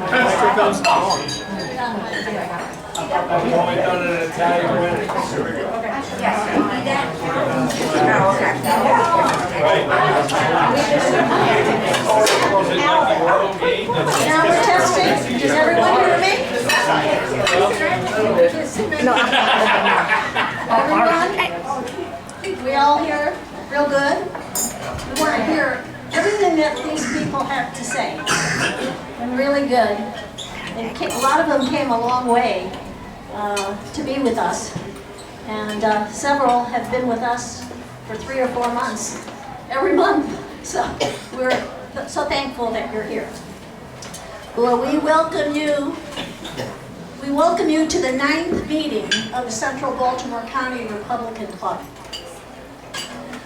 Pastor comes on. I've only done an Italian wedding. Now we're testing. Does everyone hear me? No. Everyone? We all hear real good? We want to hear everything that these people have to say. And really good. A lot of them came a long way to be with us. And several have been with us for 3 or 4 months, every month. So we're so thankful that you're here. Well, we welcome you to the 9th meeting of the Central Baltimore County Republican Club.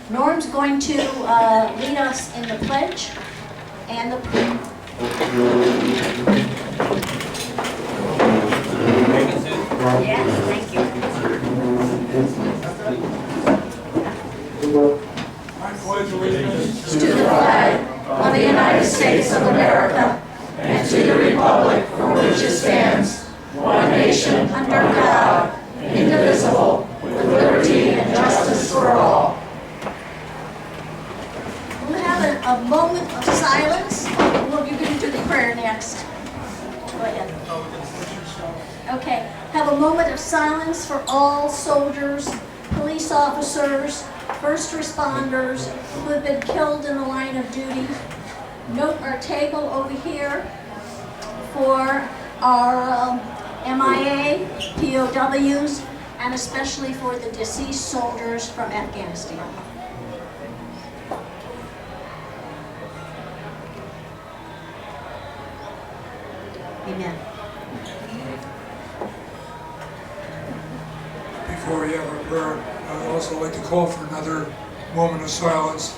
Norm's going to lead us in the pledge and the prayer. Yes, thank you. I pledge allegiance To the flag of the United States of America and to the republic for which it stands, one nation under God, indivisible, with liberty and justice for all. We'll have a moment of silence. We'll begin to the prayer next. Go ahead. Okay, have a moment of silence for all soldiers, police officers, first responders who have been killed in the line of duty. Note our table over here for our MIA, POWs, and especially for the deceased soldiers from Afghanistan. Amen. Before we have our prayer, I would also like to call for another moment of silence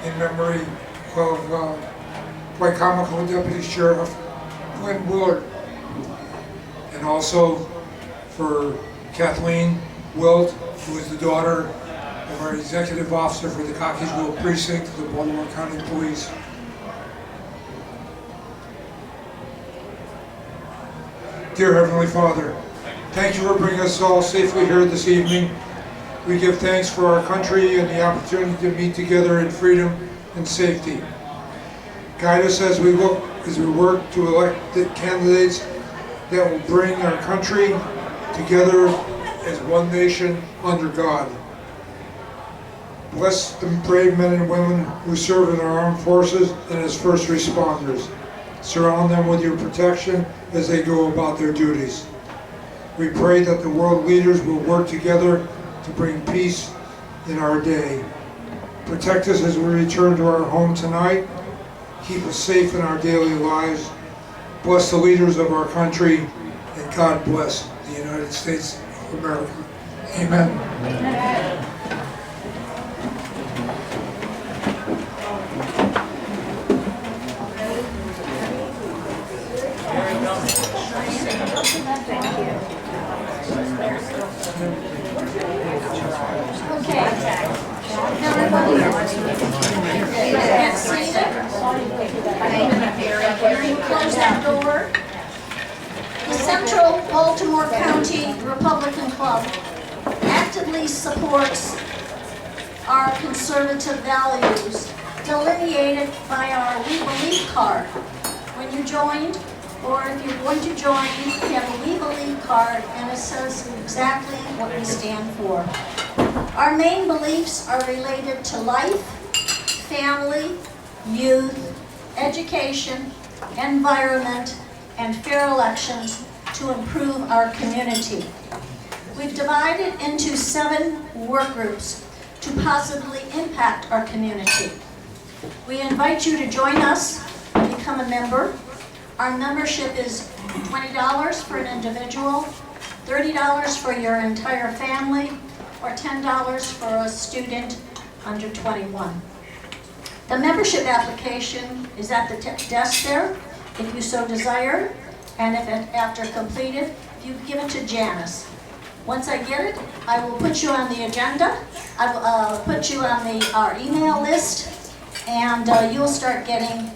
in memory of Wycomico Deputy Sheriff Glenn Willard, and also for Kathleen Wilt, who is the daughter of our executive officer for the Cockeysville Precinct of the Baltimore County Police. Dear Heavenly Father, thank you for bringing us all safely here this evening. We give thanks for our country and the opportunity to meet together in freedom and safety. Guide us as we work to elect the candidates that will bring our country together as one nation under God. Bless the brave men and women who serve in our armed forces and as first responders. Surround them with your protection as they go about their duties. We pray that the world leaders will work together to bring peace in our day. Protect us as we return to our home tonight. Keep us safe in our daily lives. Bless the leaders of our country, and God bless the United States of America. Amen. Amen. Okay. Everybody get seated. Close that door. The Central Baltimore County Republican Club actively supports our conservative values delineated by our We Believe card. When you joined, or if you're going to join, you have a We Believe card, and it says exactly what we stand for. Our main beliefs are related to life, family, youth, education, environment, and fair elections to improve our community. We've divided into 7 work groups to positively impact our community. We invite you to join us and become a member. Our membership is $20 for an individual, $30 for your entire family, or $10 for a student under 21. The membership application is at the desk there, if you so desire, and if after completed, if you give it to Janice. Once I get it, I will put you on the agenda. I will put you on our email list, and you'll start getting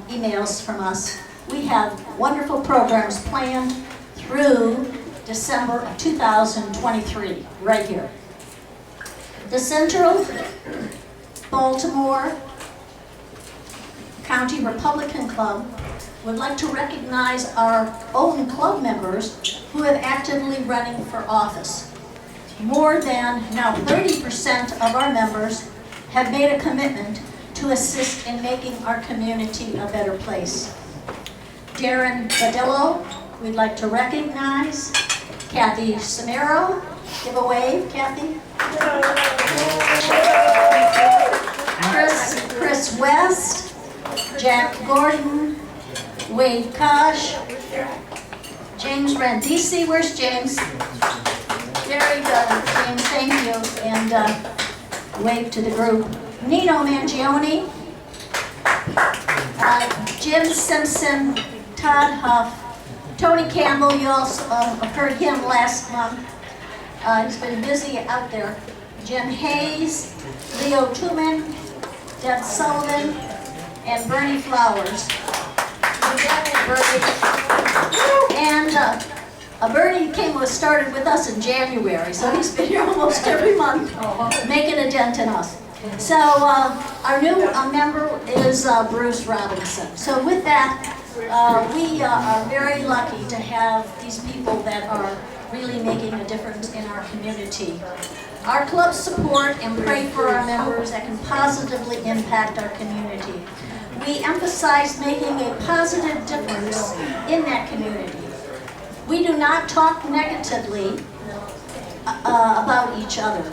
emails from us We have wonderful programs planned through December of 2023, right here. The Central Baltimore County Republican Club would like to recognize our own club members who have actively running for office. More than now 30% of our members have made a commitment to assist in making our community a better place. Darren Badillo, we'd like to recognize. Kathy Samero, give a wave, Kathy. Chris West, Jack Gordon, Wade Kosh, James Randisi. Where's James? Very good, James, thank you. And wave to the group. Nino Mangione, Jim Simpson, Todd Huff, Tony Campbell. You also heard him last month. He's been busy out there. Jim Hayes, Leo Tuman, Deb Sullivan, and Bernie Flowers. And Bernie started with us in January, so he's been here almost every month, making a dent in us. So our new member is Bruce Robinson. So with that, we are very lucky to have these people that are really making a difference in our community. Our clubs support and pray for our members that can positively impact our community. We emphasize making a positive difference in that community. We do not talk negatively about each other.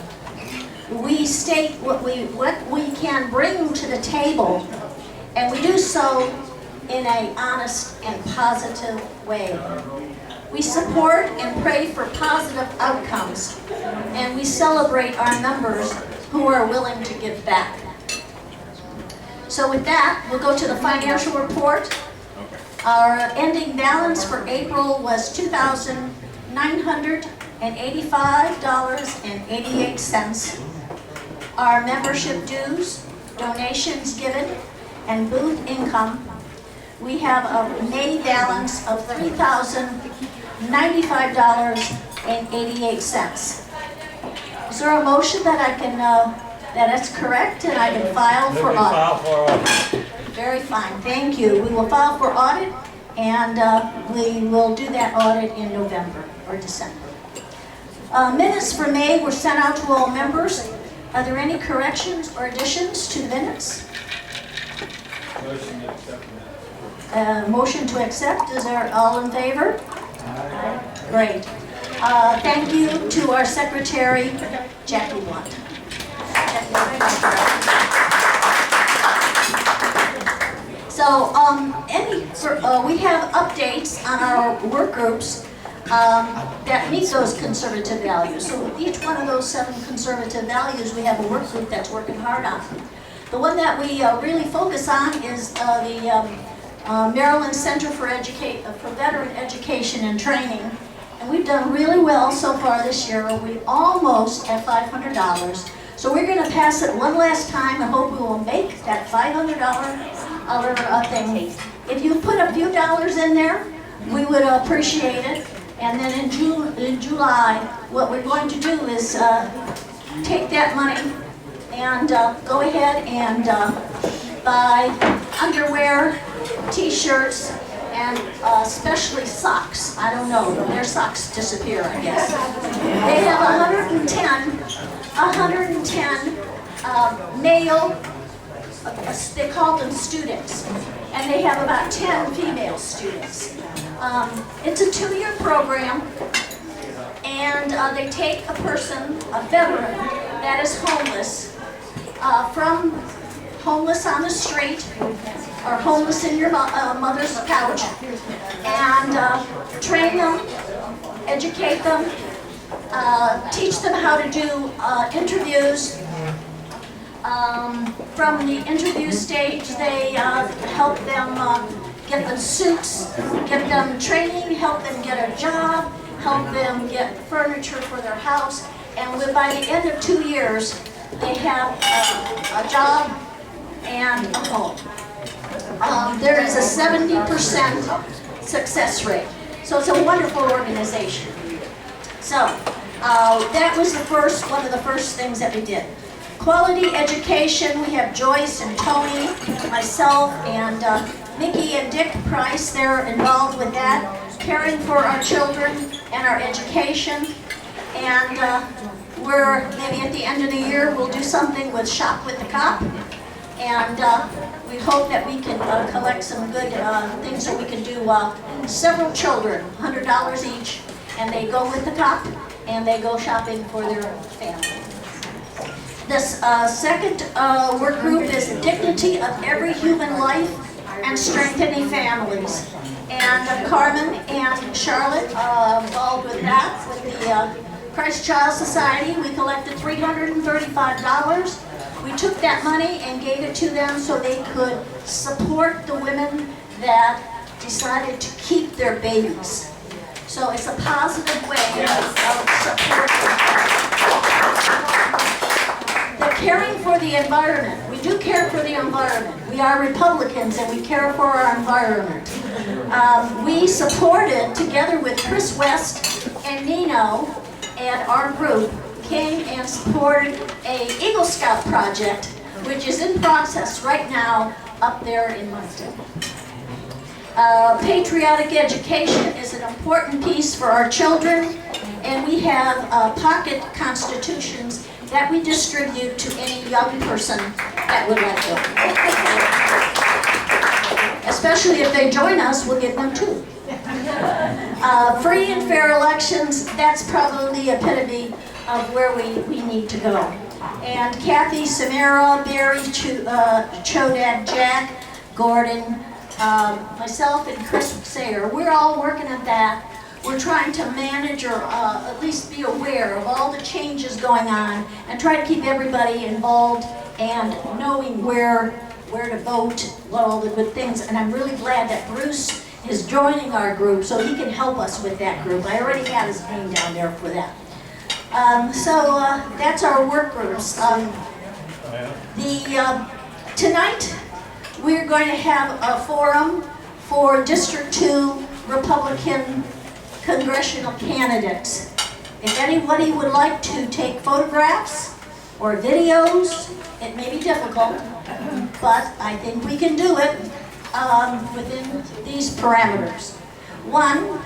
We state what we can bring to the table, and we do so in an honest and positive way. We support and pray for positive outcomes, and we celebrate our members who are willing to give back. So with that, we'll go to the financial report. Our ending balance for April was $2,985.88. Our membership dues, donations given, and booth income, we have a May balance of $3,095.88. Is there a motion that I can, that is correct and I can file for audit? Very fine, thank you. We will file for audit, and we will do that audit in November or December. Minutes for May were sent out to all members. Are there any corrections or additions to the minutes? Motion to accept. Motion to accept, is there all in favor? Aye. Great. Thank you to our secretary, Jackie Blunt. So, we have updates on our work groups that meet those conservative values. So each one of those 7 conservative values, we have a work group that's working hard on. The one that we really focus on is the Maryland Center for Veteran Education and Training. And we've done really well so far this year. We almost at $500. So we're going to pass it one last time and hope we will make that $500 thing. If you put a few dollars in there, we would appreciate it. And then in July, what we're going to do is take that money and go ahead and buy underwear, t-shirts, and especially socks. I don't know, their socks disappear, I guess. They have 110 male, they call them students, and they have about 10 female students. It's a 2-year program, and they take a person, a veteran that is homeless, from homeless on the street or homeless in your mother's couch, and train them, educate them, teach them how to do interviews. From the interview stage, they help them get them suits, get them training, help them get a job, help them get furniture for their house, and by the end of 2 years, they have a job and a home. there is a 70% success rate. So it's a wonderful organization. So that was one of the first things that we did. Quality education, we have Joyce and Tony, myself, and Mickey and Dick Price. They're involved with that, caring for our children and our education. And we're maybe at the end of the year, we'll do something with Shop with the Cop. And we hope that we can collect some good things that we can do. Several children, $100 each, and they go with the cop and they go shopping for their family. This second work group is the dignity of every human life and strengthening families. And Carmen and Charlotte involved with that, with the Christ Child Society. We collected $335. We took that money and gave it to them so they could support the women that decided to keep their babies. So it's a positive way of supporting. The caring for the environment. We do care for the environment. We are Republicans and we care for our environment. We supported, together with Chris West and Nino and our group, came and supported a Eagle Scout project, which is in process right now up there in Moncton. Patriotic education is an important piece for our children, and we have pocket constitutions that we distribute to any young person that would like them. Especially if they join us, we'll give them two. Free and fair elections, that's probably the epitome of where we need to go. And Kathy, Samara, Barry, Chodad, Jack, Gordon, myself and Chris Sayer, we're all working at that. We're trying to manage or at least be aware of all the changes going on and try to keep everybody involved and knowing where to vote, what all the good things. And I'm really glad that Bruce is joining our group so he can help us with that group. I already had his name down there for that. So that's our work groups. Tonight we're going to have a forum for District 2 Republican Congressional candidates. If anybody would like to take photographs or videos, it may be difficult, but I think we can do it within these parameters. 1,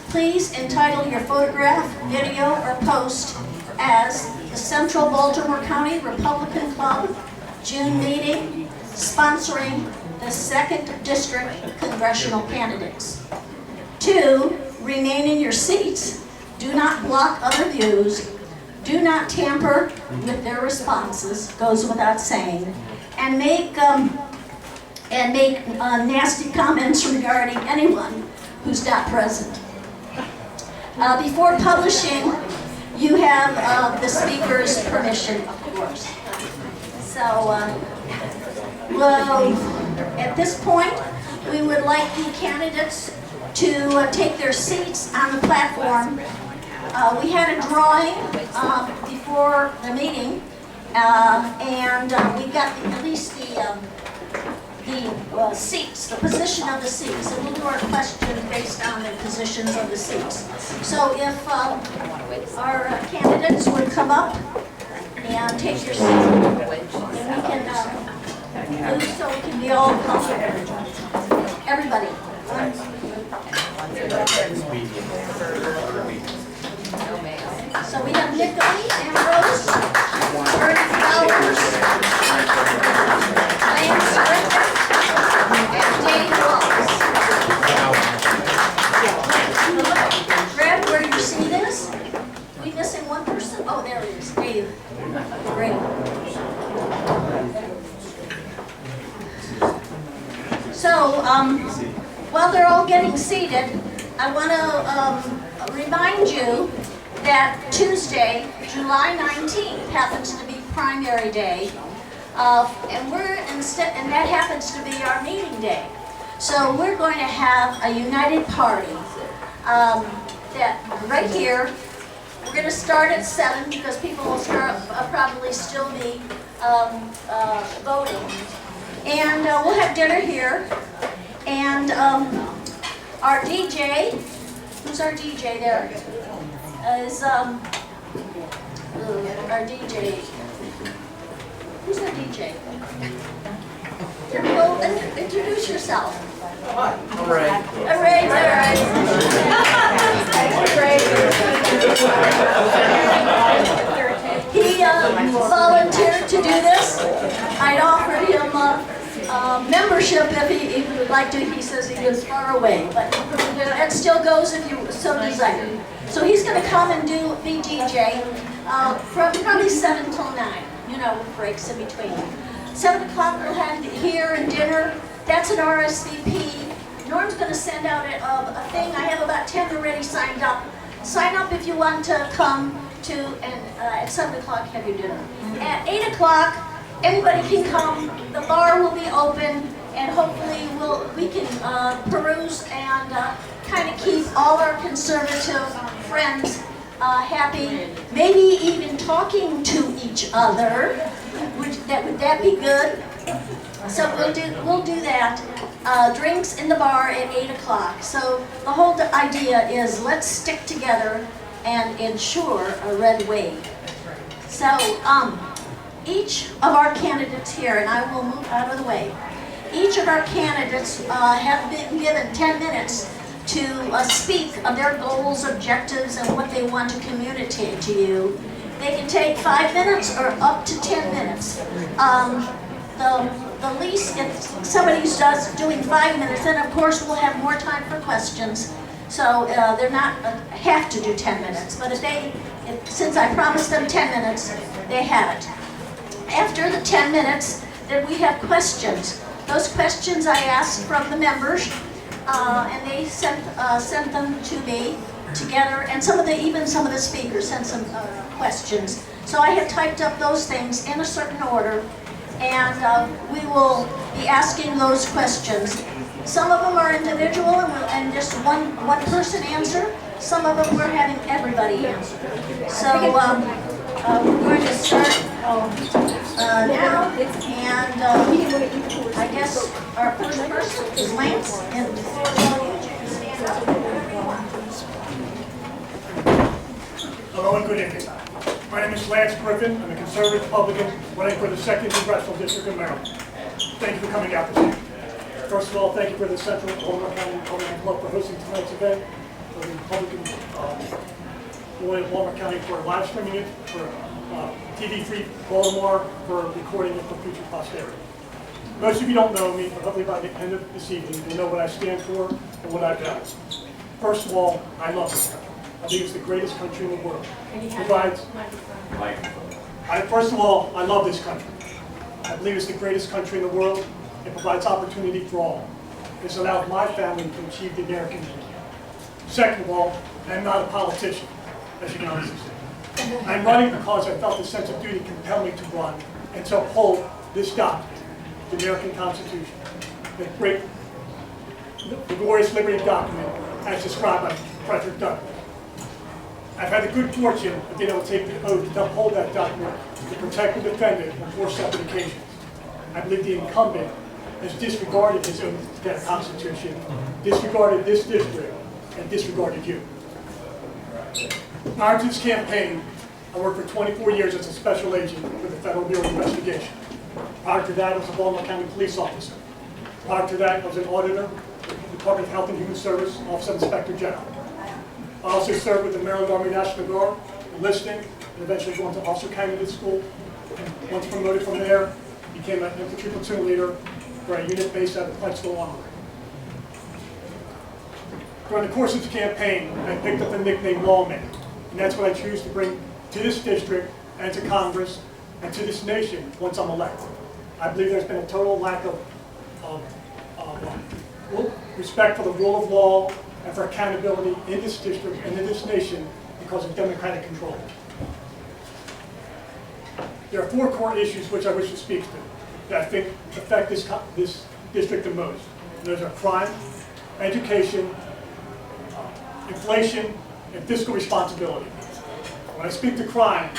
please entitle your photograph, video, or post as the Central Baltimore County Republican Club June meeting sponsoring the 2nd District Congressional candidates. 2, remain in your seats. Do not block other views. Do not tamper with their responses, goes without saying, and make nasty comments regarding anyone who's not present. Before publishing, you have the speaker's permission, of course. So, well, at this point, we would like the candidates to take their seats on the platform. We had a drawing before the meeting, and we got at least the seats, the position of the seats, and we'll do our questions based on the positions of the seats. So if our candidates would come up and take your seats, then we can move so we can be all comfortable. Everybody. So we have Nicolene, Ambrose, Ernie Flowers, Lance Ritter, and Dave Wallace. Fred, where your seat is? Are we missing one person? Oh, there it is, Dave. Great. So, while they're all getting seated, I want to remind you that Tuesday, July 19th, happens to be primary day, and that happens to be our meeting day. So we're going to have a united party that right here. We're going to start at 7 because people will probably still be voting. And we'll have dinner here. And our DJ, who's our DJ there? Is our DJ. Who's our DJ? Well, introduce yourself. Hooray. Hooray, He volunteered to do this. I'd offered him membership if he would like to. He says he lives far away, but it still goes if you so desire. So he's going to come and be DJ from probably 7 till 9. You know, with breaks in between. 7 o'clock we'll have here and dinner. That's an RSVP. Norm's going to send out a thing. I have about 10 already signed up. Sign up if you want to come to, and at 7 o'clock have your dinner. At 8 o'clock, anybody can come. The bar will be open, and hopefully we can peruse and kind of keep all our conservative friends happy. Maybe even talking to each other. Would that be good? So we'll do that. Drinks in the bar at 8 o'clock. So the whole idea is let's stick together and ensure a red wave. So each of our candidates here, and I will move out of the way, each of our candidates have been given 10 minutes to speak of their goals, objectives, and what they want to communicate to you. They can take 5 minutes or up to 10 minutes. The least, if somebody's doing 5 minutes, then of course we'll have more time for questions. So they're not have to do 10 minutes, but since I promised them 10 minutes, they have it. After the 10 minutes, then we have questions. Those questions I asked from the members, and they sent them to me together, and even some of the speakers sent some questions. So I have typed up those things in a certain order, and we will be asking those questions. Some of them are individual and just one person answer. Some of them we're having everybody answer. So we're going to start now, and I guess our first person is Lance. And hello and good evening. My name is Lance Griffin. I'm a conservative Republican running for the 2nd Congressional District of Maryland. Thank you for coming out this evening. First of all, thank you for the Central Baltimore County Republican Club for hosting tonight's event, for the Republican Board of Baltimore County for live streaming it, for TV Free Baltimore for recording it for future posterity. Most of you don't know me, but hopefully by the end of this evening, you'll know what I stand for and what I've done. First of all, I love this country. I think it's the greatest country in the world. First of all, I love this country. I believe it's the greatest country in the world. It provides opportunity for all. It's allowed my family to achieve the American dream. Second of all, I'm not a politician, as you can honestly see. I'm running because I felt a sense of duty compelled me to run and to uphold this document, the American Constitution, the glorious liberty document as described by Frederick Douglass. I've had the good fortune of being able to take the oath to uphold that document to protect and defend it on 4 separate occasions. I believe the incumbent has disregarded his oath to that Constitution, disregarded this district, and disregarded you. Prior to this campaign, I worked for 24 years as a special agent for the Federal Bureau of Investigation. Prior to that, I was a Baltimore County police officer. Prior to that, I was an auditor with the Department of Health and Human Service, Office of Inspector General. I also served with the Maryland Army National Guard, enlisting, and eventually going to Officer Candidate School. And once promoted from there, became an infantry platoon leader for a unit based out of Plexville Armory. During the course of the campaign, I picked up the nickname Lawman, and that's what I choose to bring to this district and to Congress and to this nation once I'm elected. I believe there's been a total lack of respect for the rule of law and for accountability in this district and in this nation because of democratic control. There are 4 core issues which I wish to speak to that I think affect this district the most. And those are crime, education, inflation, and fiscal responsibility. When I speak to crime,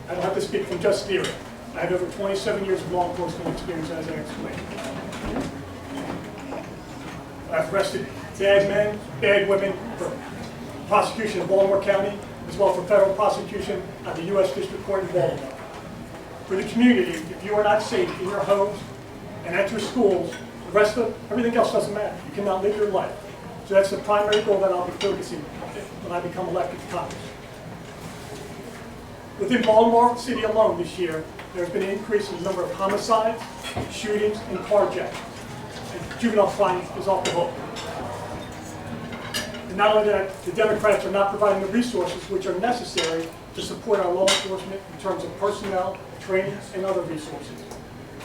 I don't have to speak from just theory. I have over 27 years of law enforcement experience, as I explained. I've arrested bad men, bad women for prosecution in Baltimore County, as well for federal prosecution at the U.S. District Court in Baltimore. For the community, if you are not safe in your homes and at your schools, the rest of everything else doesn't matter. You cannot live your life. So that's the primary goal that I'll be focusing when I become elected to Congress. Within Baltimore City alone this year, there has been an increase in the number of homicides, shootings, and carjackings. And juvenile crime is off the hook. And not only that, the Democrats are not providing the resources which are necessary to support our law enforcement in terms of personnel, training, and other resources.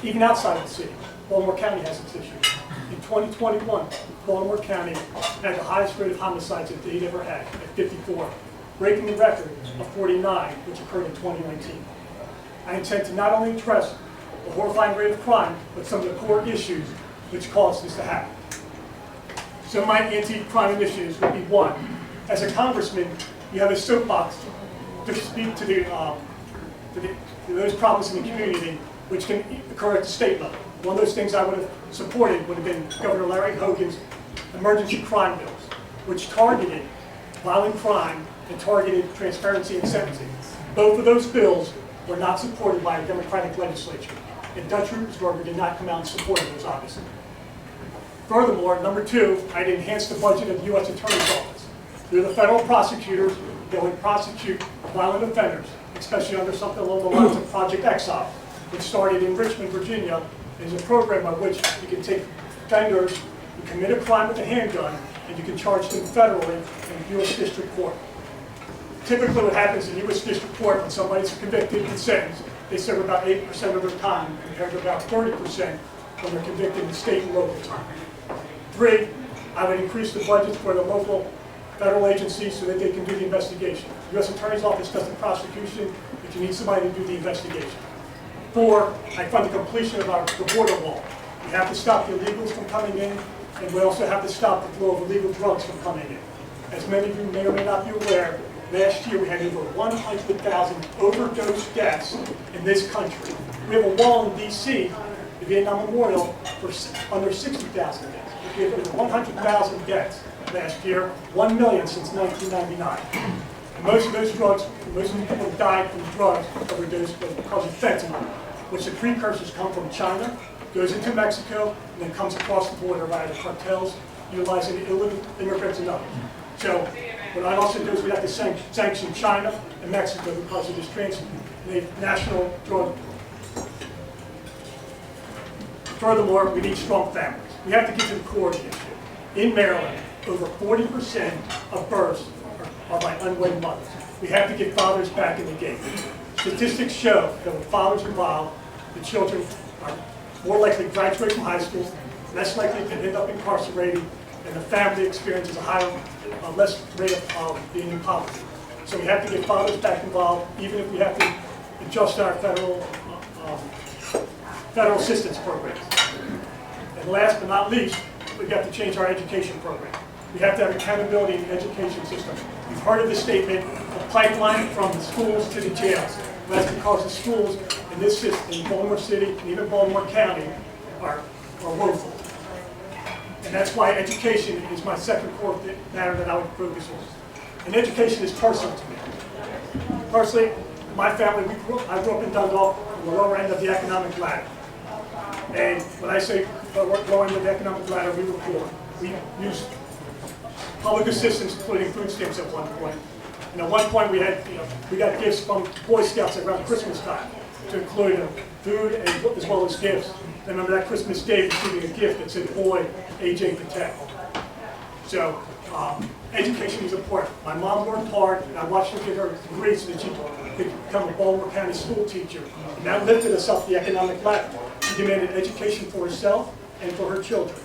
Even outside of the city, Baltimore County has its issues. In 2021, Baltimore County had the highest rate of homicides that they'd ever had, at 54, breaking the record of 49, which occurred in 2019. I intend to not only address the horrifying rate of crime, but some of the core issues which caused this to happen. Some of my anti-crime initiatives would be: one, as a congressman, you have a soapbox to speak to those problems in the community which can occur at the state level. One of those things I would have supported would have been Governor Larry Hogan's emergency crime bills, which targeted violent crime and targeted transparency and sentencing. Both of those bills were not supported by a Democratic legislature, and Dutch Ruppersberger did not come out and support those, obviously. Furthermore, number two, I'd enhance the budget of the U.S. Attorney's Office. Through the federal prosecutors that would prosecute violent offenders, especially under something along the lines of Project Exile, which started in Richmond, Virginia, is a program by which you can take offenders who commit a crime with a handgun and you can charge them federally in U.S. District Court. Typically what happens in U.S. District Court when somebody's convicted and sentenced, they serve about 8% of their time compared to about 30% when they're convicted in state and local time. Three, I would increase the budgets for the local federal agencies so that they can do the investigation. The U.S. Attorney's Office does the prosecution, but you need somebody to do the investigation. Four, I fund the completion of the border wall. We have to stop the illegals from coming in, and we also have to stop the flow of illegal drugs from coming in. As many of you may or may not be aware, last year we had over 100,000 overdose deaths in this country. We have a wall in D.C., the Vietnam Memorial, for under 60,000 deaths. We have over 100,000 deaths last year, 1 million since 1999. And most of those drugs, most of the people died from drugs overdose because of fentanyl, which the precursors come from China, goes into Mexico, and then comes across the border via the cartels, utilizing illegal immigrants and others. So what I'd also do is we have to sanction China and Mexico because of this national drug. Furthermore, we need strong families. We have to get to the core of the issue. In Maryland, over 40% of births are by unwed mothers. We have to get fathers back in the game. Statistics show that with fathers involved, the children are more likely to graduate from high school, less likely to end up incarcerated, and the family experiences a less rate of being in poverty. So we have to get fathers back involved, even if we have to adjust our federal assistance programs. And last but not least, we've got to change our education program. We have to have accountability in the education system. You've heard of the statement, a pipeline from the schools to the jails. And that's because the schools in this system, in Baltimore City and even Baltimore County, are woeful. And that's why education is my second core matter that I would focus on. And education is personal to me. Personally, my family, I grew up in Dundalk, on the lower end of the economic ladder. And when I say lower end of the economic ladder, we were poor. We used public assistance, including food stamps at one point. And at one point we got gifts from Boy Scouts around Christmas time to include food as well as gifts. I remember that Christmas Day receiving a gift that said, "Boy, AJ Protect." So education is important. My mom worked hard, and I watched her get her degree so that she could become a Baltimore County school teacher. And that lifted us up the economic ladder. She demanded education for herself and for her children.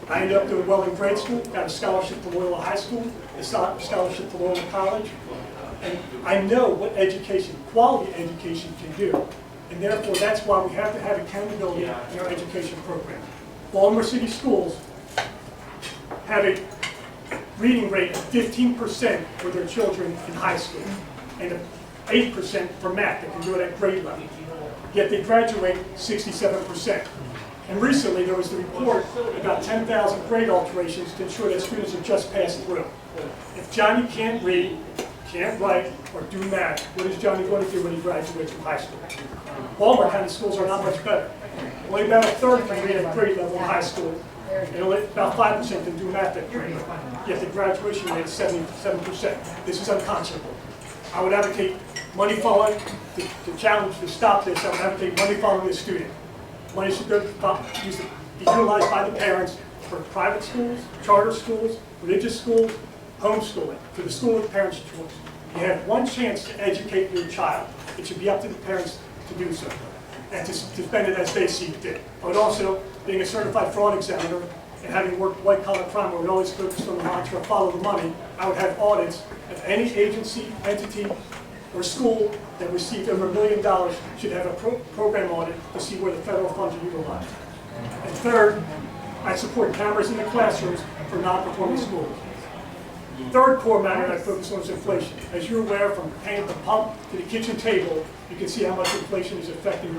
I ended up doing well in grade school, got a scholarship to Loyola High School, a scholarship to Loyola College. And I know what education, quality education can do. And therefore, that's why we have to have accountability in our education program. Baltimore City schools have a reading rate of 15% for their children in high school, and 8% for math that can do it at grade level. Yet they graduate 67%. And recently, there was the report about 10,000 grade alterations to ensure that students are just passed through. If Johnny can't read, can't write, or do math, what is Johnny going to do when he graduates from high school? Baltimore County schools are not much better. Only about a third can read at grade level in high school, and only about 5% can do math at grade level. Yet the graduation rate is 77%. This is unconscionable. I would advocate money following, to challenge, to stop this, I would advocate money following the student. Money should be utilized by the parents for private schools, charter schools, religious schools, homeschooling, for the school of the parents' choice. You have one chance to educate your child. It should be up to the parents to do so, and to spend it as they see fit. But also, being a certified fraud examiner and having worked white-collar crime where we always focused on the mantra, follow the money, I would have audits of any agency, entity, or school that received over $1 million should have a program audit to see where the federal funds are utilized. And third, I support cameras in the classrooms for non-performing schools. Third core matter that I focus on is inflation. As you're aware, from paying at the pump to the kitchen table, you can see how much inflation is affecting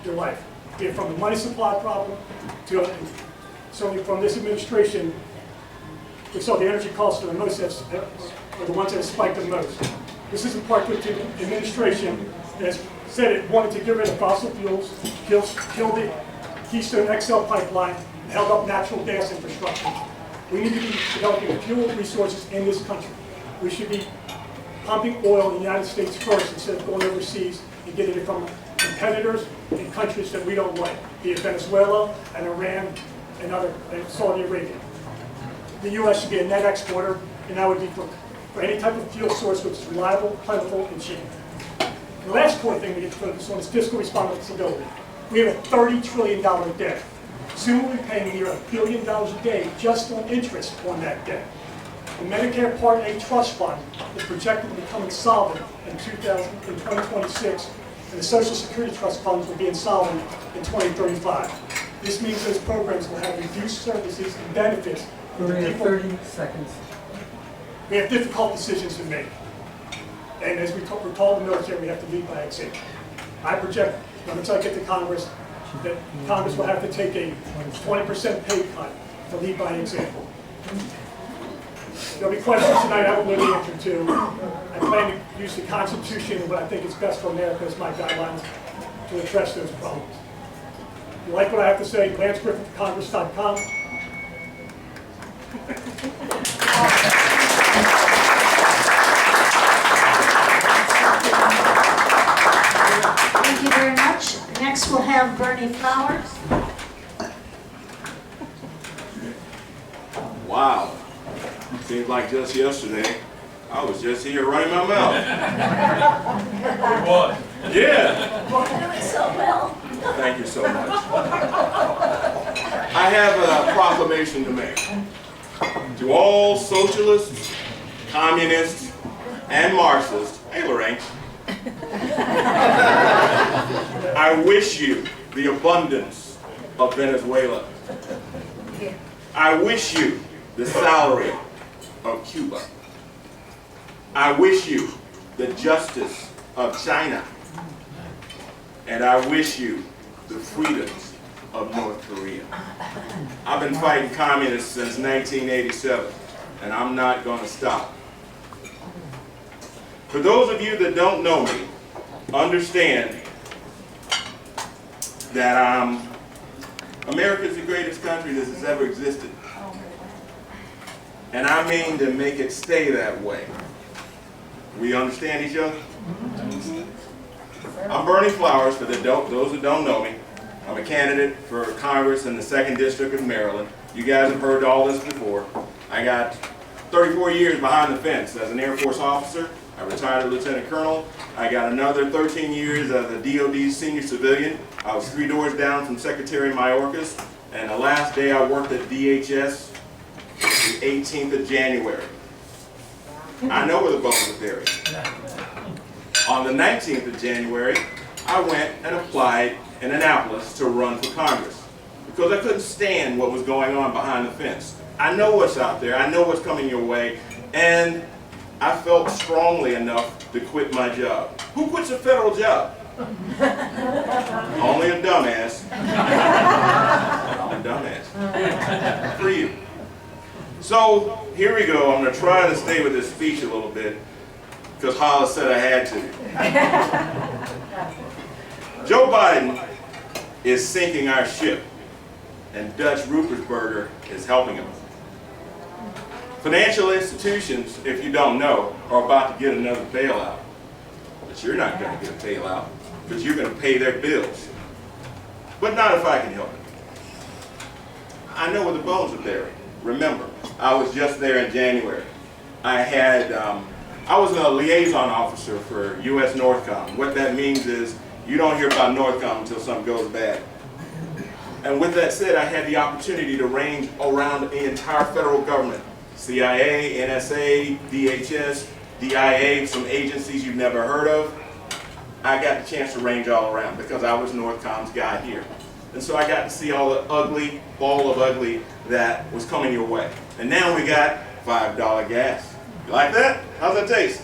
your life. Be it from the money supply problem to certainly from this administration, we saw the energy costs are the most, are the ones that have spiked the most. This is in part due to the administration that has said it wanted to get rid of fossil fuels, kill the Keystone XL pipeline, and held up natural gas infrastructure. We need to be developing fuel resources in this country. We should be pumping oil in the United States first instead of going overseas and getting it from competitors in countries that we don't like, be it Venezuela and Iran and Saudi Arabia. The U.S. should be a net exporter, and that would be for any type of fuel source which is reliable, plentiful, and cheap. The last core thing we need to focus on is fiscal responsibility. We have a $30 trillion debt. Soon we'll be paying near $1 billion a day just on interest on that debt. The Medicare Part A trust fund is projected to become insolvent in 2026, and the Social Security trust funds will be insolvent in 2035. This means those programs will have reduced services and benefits for the people. 30 seconds. We have difficult decisions to make. And as we're told in the military, we have to lead by example. I project, once I get to Congress, that Congress will have to take a 20% pay cut to lead by example. There'll be questions tonight I will know the answer to. I plan to use the Constitution and what I think is best for America as my guidelines to address those problems. If you like what I have to say, LanceGriffin@Congress.com. Thank you very much. Next, we'll have Bernie Flowers. Wow. Seems like just yesterday, I was just here running my mouth. What? Yeah. You're doing so well. Thank you so much. I have a proclamation to make. To all socialists, communists, and Marxists, hey Lorraine, I wish you the abundance of Venezuela. I wish you the salary of Cuba. I wish you the justice of China. And I wish you the freedoms of North Korea. I've been fighting communists since 1987, and I'm not going to stop. For those of you that don't know me, understand that America's the greatest country that has ever existed. And I mean to make it stay that way. We understand each other? I'm Bernie Flowers, for those that don't know me. I'm a candidate for Congress in the 2nd District of Maryland. You guys have heard all this before. I got 34 years behind the fence as an Air Force officer. I retired as Lieutenant Colonel. I got another 13 years as a DOD senior civilian. I was 3 doors down from Secretary Mayorkas. And the last day I worked at DHS was the 18th of January. I know where the bones are buried. On the 19th of January, I went and applied in Annapolis to run for Congress because I couldn't stand what was going on behind the fence. I know what's out there, I know what's coming your way, and I felt strongly enough to quit my job. Who quits a federal job? Only a dumbass. A dumbass. For you. So, here we go. I'm going to try to stay with this speech a little bit because Hollis said I had to. Joe Biden is sinking our ship, and Dutch Ruppersberger is helping him. Financial institutions, if you don't know, are about to get another bailout. But you're not going to get a bailout because you're going to pay their bills. But not if I can help it. I know where the bones are buried. Remember, I was just there in January. I was a liaison officer for U.S. Northcom. What that means is you don't hear about Northcom until something goes bad. And with that said, I had the opportunity to range around the entire federal government. CIA, NSA, DHS, DIA, some agencies you've never heard of. I got the chance to range all around because I was Northcom's guy here. And so I got to see all the ugly, ball of ugly that was coming your way. And now we got $5 gas. You like that? How's that taste?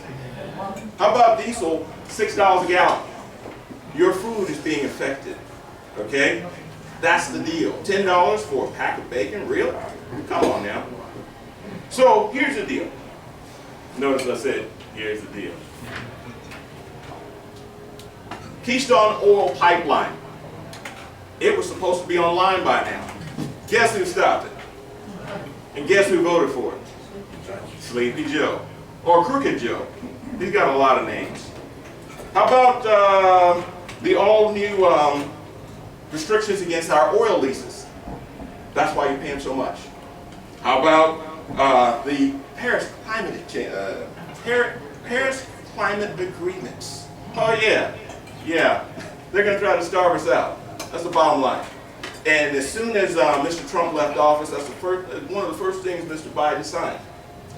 How about diesel, $6 a gallon? Your food is being affected, okay? That's the deal. $10 for a pack of bacon, really? Come on now. So here's the deal. Notice I said, here's the deal. Keystone Oil Pipeline. It was supposed to be online by now. Guess who stopped it? And guess who voted for it? Sleepy Joe. Or Crooked Joe. He's got a lot of names. How about the all-new restrictions against our oil leases? That's why you're paying so much. How about the Paris Climate Agreements? Oh yeah, they're going to try to starve us out. That's the bottom line. And as soon as Mr. Trump left office, that's one of the first things Mr. Biden signed.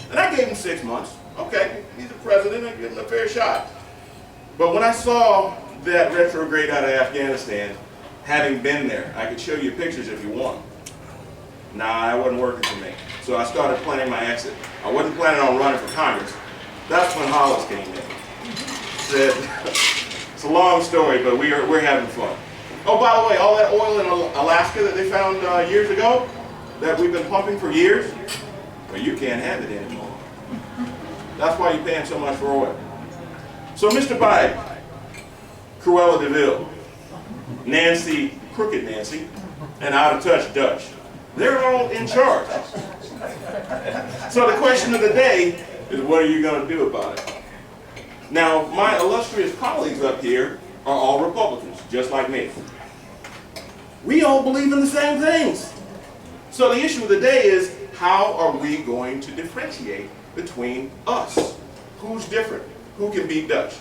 And I gave him 6 months. Okay, he's the president, I give him a fair shot. But when I saw that retrograde out of Afghanistan, having been there, I could show you pictures if you want. Nah, it wasn't working for me. So I started planning my exit. I wasn't planning on running for Congress. That's when Hollis came in. Said, it's a long story, but we're having fun. Oh, by the way, all that oil in Alaska that they found years ago, that we've been pumping for years, well, you can't have it anymore. That's why you're paying so much for oil. So Mr. Biden, Cruella de Vil, Nancy, Crooked Nancy, and Out of Touch Dutch, they're all in charge. So the question of the day is, what are you going to do about it? Now, my illustrious colleagues up here are all Republicans, just like me. We all believe in the same things. So the issue of the day is, how are we going to differentiate between us? Who's different? Who can beat Dutch?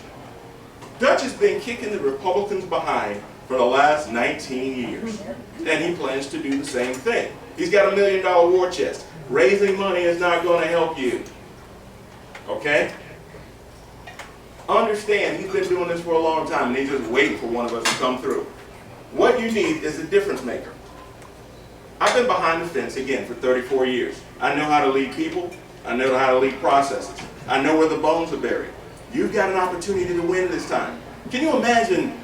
Dutch has been kicking the Republicans behind for the last 19 years. And he plans to do the same thing. He's got $1 million war chest. Raising money is not going to help you. Okay? Understand, he's been doing this for a long time, and he's just waiting for one of us to come through. What you need is a difference maker. I've been behind the fence, again, for 34 years. I know how to lead people. I know how to lead processes. I know where the bones are buried. You've got an opportunity to win this time. Can you imagine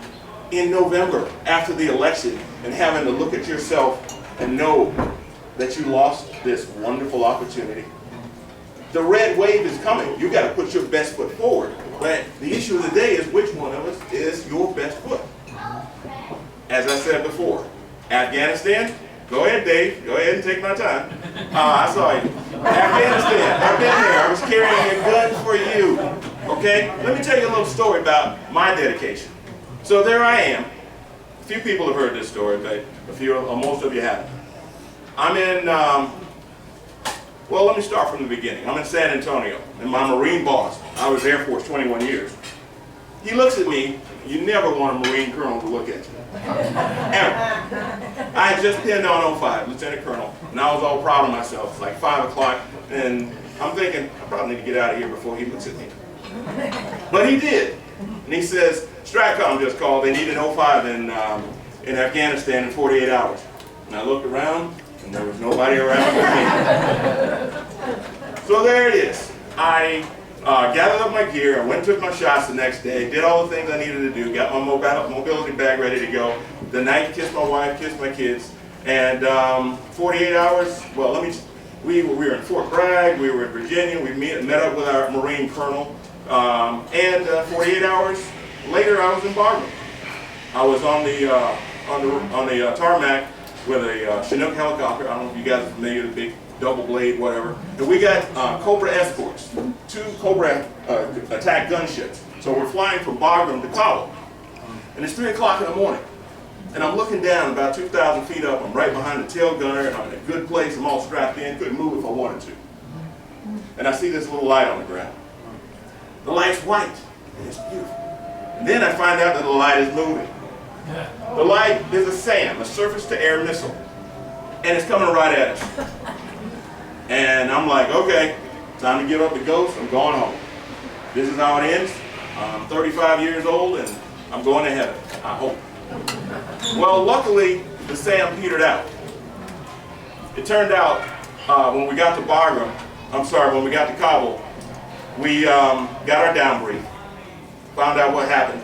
in November, after the election, and having to look at yourself and know that you lost this wonderful opportunity? The red wave is coming. You've got to put your best foot forward. But the issue of the day is, which one of us is your best foot? As I said before, Afghanistan, go ahead, Dave. Go ahead and take my time. I saw you. Afghanistan, I've been there. I was carrying a gun for you. Okay? Let me tell you a little story about my dedication. So there I am. A few people have heard this story, but most of you haven't. I'm in, well, let me start from the beginning. I'm in San Antonio, and my Marine boss, I was Air Force 21 years. He looks at me. You never want a Marine colonel to look at you. Ever. I had just pinned on 05, Lieutenant Colonel, and I was all proud of myself. It's like 5 o'clock, and I'm thinking, I probably need to get out of here before he looks at me. But he did. And he says, Stratcom just called. They need an 05 in Afghanistan in 48 hours. And I looked around, and there was nobody around with me. So there it is. I gathered up my gear, I went and took my shots the next day, did all the things I needed to do, got my mobility bag ready to go. The night, kissed my wife, kissed my kids, and 48 hours, well, we were in Fort Bragg, we were in Virginia, we met up with our Marine Colonel, and 48 hours later I was in Baltimore. I was on the tarmac with a Chinook helicopter. I don't know if you guys are familiar with the big double blade, whatever. And we got Cobra escorts, 2 Cobra attack gunships. So we're flying from Bagram to Kabul. And it's 3 o'clock in the morning. And I'm looking down about 2,000 feet up. I'm right behind the tail gunner, and I'm in a good place. I'm all strapped in, couldn't move if I wanted to. And I see this little light on the ground. The light's white, and it's beautiful. And then I find out that the light is moving. The light is a SAM, a surface-to-air missile, and it's coming right at us. And I'm like, okay, time to give up the ghost, I'm going home. This is how it ends. I'm 35 years old, and I'm going to heaven, I hope. Well, luckily, the SAM petered out. It turned out, when we got to when we got to Kabul, we got our down brief, found out what happened.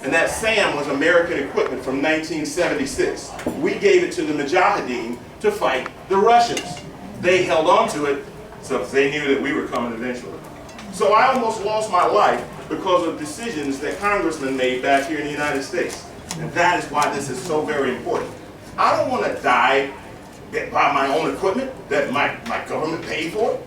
And that SAM was American equipment from 1976. We gave it to the Mujahideen to fight the Russians. They held on to it, so they knew that we were coming eventually. So I almost lost my life because of decisions that congressmen made back here in the United States. And that is why this is so very important. I don't want to die by my own equipment that my government paid for.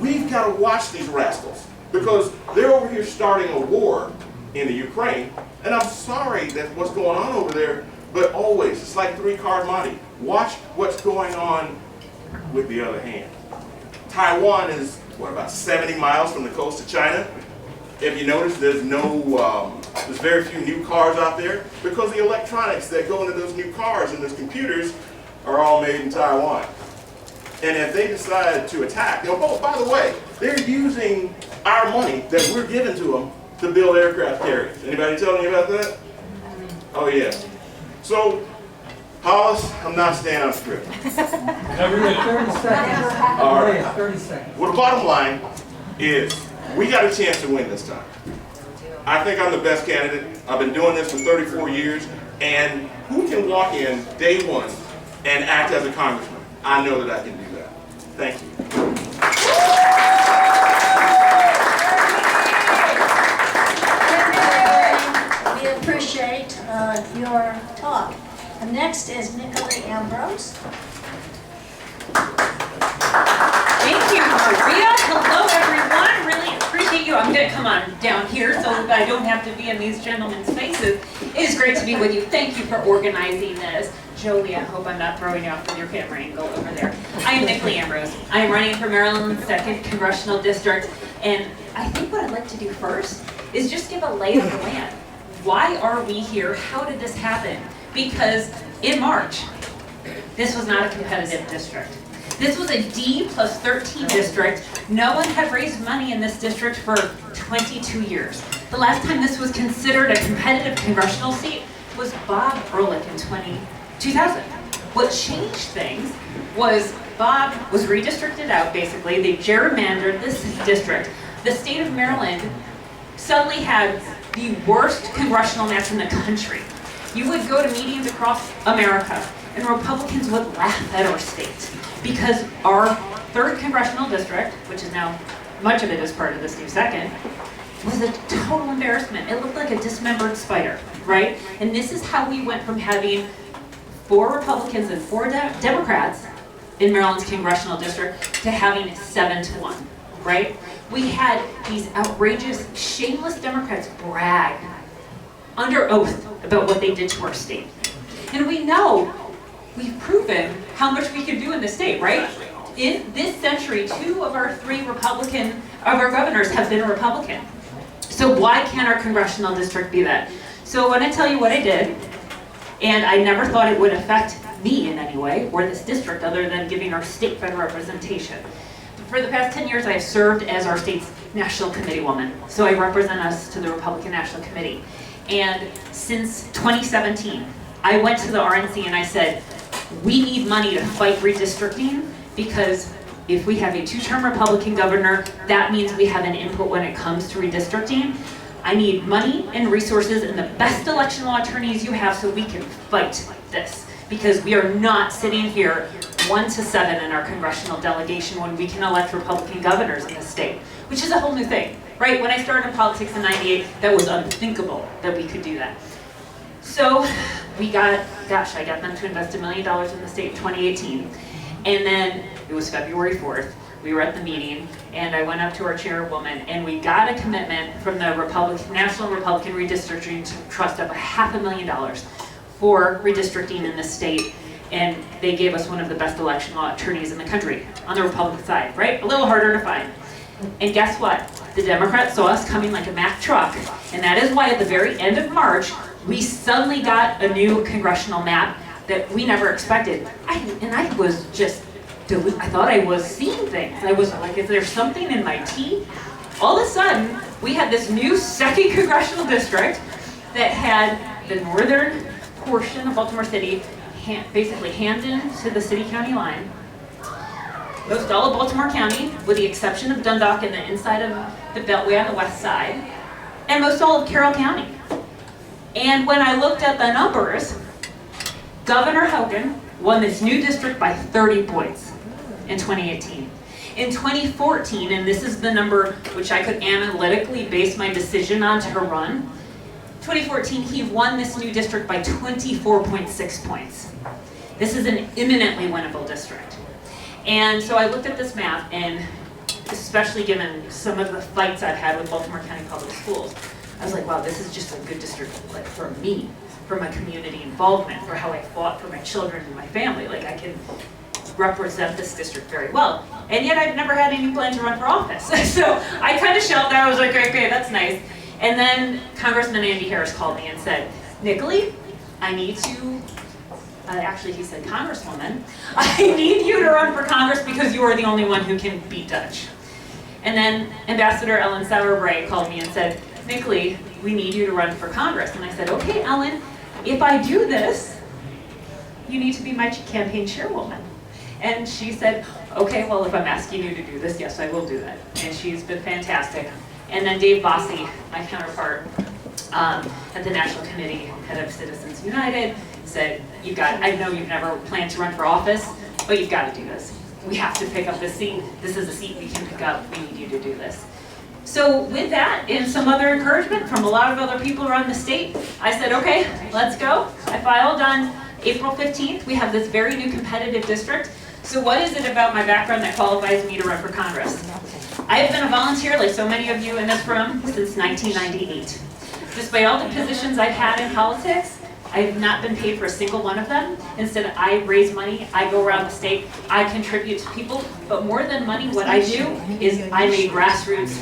We've got to watch these rascals because they're over here starting a war in the Ukraine. And I'm sorry that what's going on over there, but always, it's like 3-card monte. Watch what's going on with the other hand. Taiwan is, about 70 miles from the coast of China? If you notice, there's very few new cars out there because the electronics that go into those new cars and those computers are all made in Taiwan. And if they decide to attack, by the way, they're using our money that we're giving to them to build aircraft carriers. Anybody telling you about that? Oh yeah. So, Hollis, I'm not staying on script. 30 seconds. All right. 30 seconds. Well, the bottom line is we got a chance to win this time. I think I'm the best candidate. I've been doing this for 34 years, and who can walk in day one and act as a congressman? I know that I can do that. Thank you. We appreciate your talk. And next is Nicolai Ambrose. Thank you, Maria. Hello, everyone. Really appreciate you. I'm going to come on down here so that I don't have to be in these gentlemen's faces. It is great to be with you. Thank you for organizing this. Jolie, I hope I'm not throwing you off with your camera angle over there. I am Nicolai Ambrose. I am running for Maryland's 2nd Congressional District. And I think what I'd like to do first is just give a lay of the land. Why are we here? How did this happen? Because in March, this was not a competitive district. This was a D+13 district. No one had raised money in this district for 22 years. The last time this was considered a competitive congressional seat was Bob Ehrlich in 2000. What changed things was Bob was redistricted out, basically. They gerrymandered this district. The state of Maryland suddenly had the worst congressional maps in the country. You would go to meetings across America, and Republicans would laugh at our state because our 3rd congressional district, which is now, much of it is part of this new 2nd, was a total embarrassment. It looked like a dismembered spider, right? And this is how we went from having 4 Republicans and 4 Democrats in Maryland's congressional district to having 7-1, right? We had these outrageous, shameless Democrats brag under oath about what they did to our state. And we know, we've proven how much we can do in the state, right? In this century, 2 of our 3 governors have been a Republican. So why can't our congressional district be that? So I want to tell you what I did, and I never thought it would affect me in any way, or this district, other than giving our state fed representation. For the past 10 years, I have served as our state's national committee woman. So I represent us to the Republican National Committee. And since 2017, I went to the RNC and I said, we need money to fight redistricting because if we have a two-term Republican governor, that means we have an input when it comes to redistricting. I need money and resources and the best election law attorneys you have so we can fight this. Because we are not sitting here 1-7 in our congressional delegation when we can elect Republican governors in the state, which is a whole new thing, right? When I started in politics in '98, that was unthinkable that we could do that. So we got, gosh, I got them to invest $1 million in the state in 2018. And then it was February 4th. We were at the meeting, and I went up to our chairwoman, and we got a commitment from the National Republican Redistricting Trust of $500,000 for redistricting in the state, and they gave us one of the best election law attorneys in the country on the Republican side, right? A little harder to find. And guess what? The Democrats saw us coming like a Mack truck, and that is why at the very end of March, we suddenly got a new congressional map that we never expected. I was just, I thought I was seeing things. I was like, is there something in my tea? All of a sudden, we had this new second congressional district that had the northern portion of Baltimore City basically hammed into the city-county line. Most all of Baltimore County, with the exception of Dundalk and the inside of the Beltway on the west side, and most all of Carroll County. And when I looked at the numbers, Governor Hogan won this new district by 30 points in 2018. In 2014, and this is the number which I could analytically base my decision on to run, 2014, he won this new district by 24.6 points. This is an imminently winnable district. And so I looked at this map, and especially given some of the fights I've had with Baltimore County Public Schools, I was like, wow, this is just a good district, like, for me, for my community involvement, for how I fought for my children and my family. Like, I can represent this district very well. And yet I've never had any plan to run for office. So I kind of shelved that. I was like, okay, that's nice. And then Congressman Andy Harris called me and said, Nickley, I need to, actually he said, Congresswoman, I need you to run for Congress because you are the only one who can beat Dutch. And then Ambassador Ellen Sauerbray called me and said, Nickley, we need you to run for Congress. And I said, okay, Ellen, if I do this, you need to be my campaign chairwoman. And she said, okay, well, if I'm asking you to do this, yes, I will do that. And she's been fantastic. And then Dave Bossie, my counterpart at the National Committee, head of Citizens United, said, I know you've never planned to run for office, but you've got to do this. We have to pick up this seat. This is a seat we can pick up. We need you to do this. So with that and some other encouragement from a lot of other people around the state, I said, okay, let's go. I filed on April 15th. We have this very new competitive district. So what is it about my background that qualifies me to run for Congress? I have been a volunteer, like so many of you in this room, since 1998. Despite all the positions I've had in politics, I have not been paid for a single one of them. Instead, I raise money, I go around the state, I contribute to people, but more than money, what I do is I'm a grassroots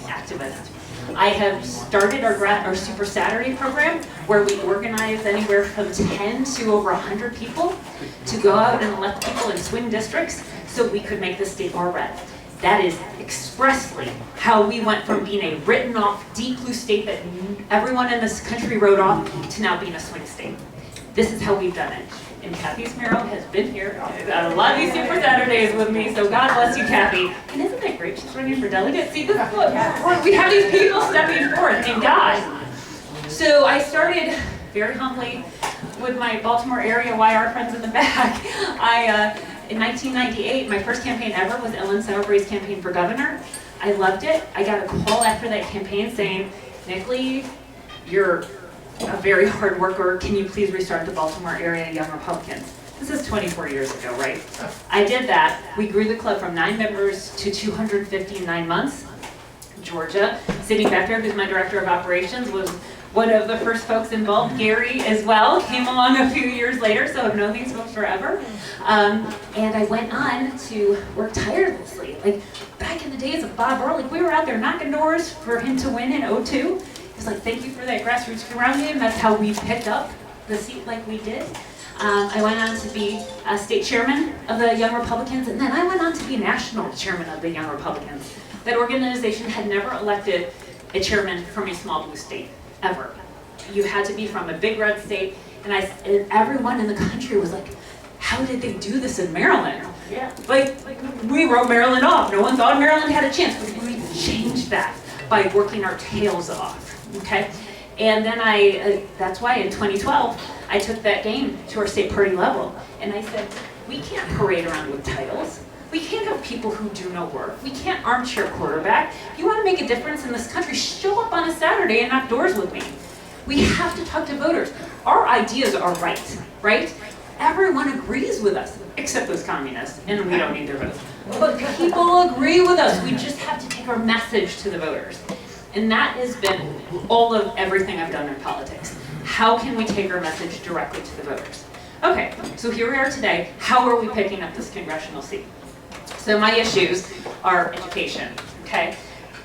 activist. I have started our Super Saturday program where we organize anywhere from 10 to over 100 people to go out and elect people in swing districts so we could make the state more red. That is expressly how we went from being a written off, deep blue state that everyone in this country wrote off to now being a swing state. This is how we've done it. And Kathy Smerrill has been here on a lot of these Super Saturdays with me, so God bless you, Kathy. And isn't that great? She's running for delegate. See, this is what we have these people stepping forth, thank God. So I started very humbly with my Baltimore area YR friends in the back. In 1998, my first campaign ever was Ellen Sauerbray's campaign for governor. I loved it. I got a call after that campaign saying, Nickley, you're a very hard worker. Can you please restart the Baltimore area Young Republicans? This is 24 years ago, right? I did that. We grew the club from 9 members to 250 in 9 months. Georgia, sitting back there, who's my director of operations, was one of the first folks involved. Gary as well came along a few years later, so I've known these folks forever. And I went on to work tirelessly. Like back in the days of Bob Early, we were out there knocking doors for him to win in '02. He's like, thank you for that grassroots grounding. That's how we picked up the seat like we did. I went on to be a state chairman of the Young Republicans, and then I went on to be national chairman of the Young Republicans. That organization had never elected a chairman from a small blue state, ever. You had to be from a big red state, and everyone in the country was like, how did they do this in Maryland? Like, we wrote Maryland off. No one thought Maryland had a chance. But we changed that by working our tails off, okay? And then that's why in 2012, I took that game to our state party level. And I said, we can't parade around with titles. We can't have people who do no work. We can't armchair quarterback. If you want to make a difference in this country, show up on a Saturday and knock doors with me. We have to talk to voters. Our ideas are right? Everyone agrees with us, except those communists, and we don't need their votes. But people agree with us. We just have to take our message to the voters. And that has been all of everything I've done in politics. How can we take our message directly to the voters? Okay, so here we are today. How are we picking up this congressional seat? So my issues are education, okay?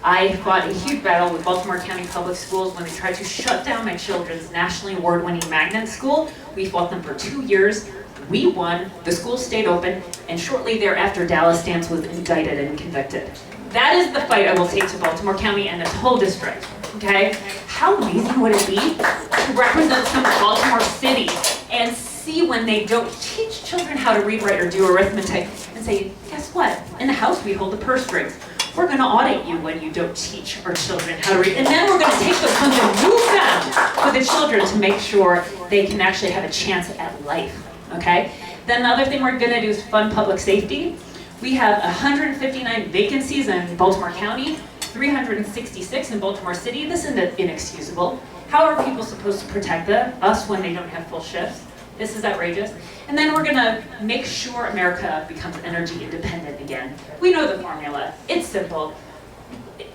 I fought a huge battle with Baltimore County Public Schools when they tried to shut down my children's nationally award-winning magnet school. We fought them for 2 years. We won, the school stayed open, and shortly thereafter, Dallas Stance was indicted and convicted. That is the fight I will take to Baltimore County and this whole district, okay? How amazing would it be to represent some Baltimore City and see when they don't teach children how to read, write, or do arithmetic and say, guess what? In the House, we hold the purse strings. We're gonna audit you when you don't teach our children how to read. And then we're gonna take those funds and move them for the children to make sure they can actually have a chance at life, okay? Then the other thing we're gonna do is fund public safety. We have 159 vacancies in Baltimore County, 366 in Baltimore City. This is inexcusable. How are people supposed to protect us when they don't have full shifts? This is outrageous. And then we're gonna make sure America becomes energy independent again. We know the formula, it's simple.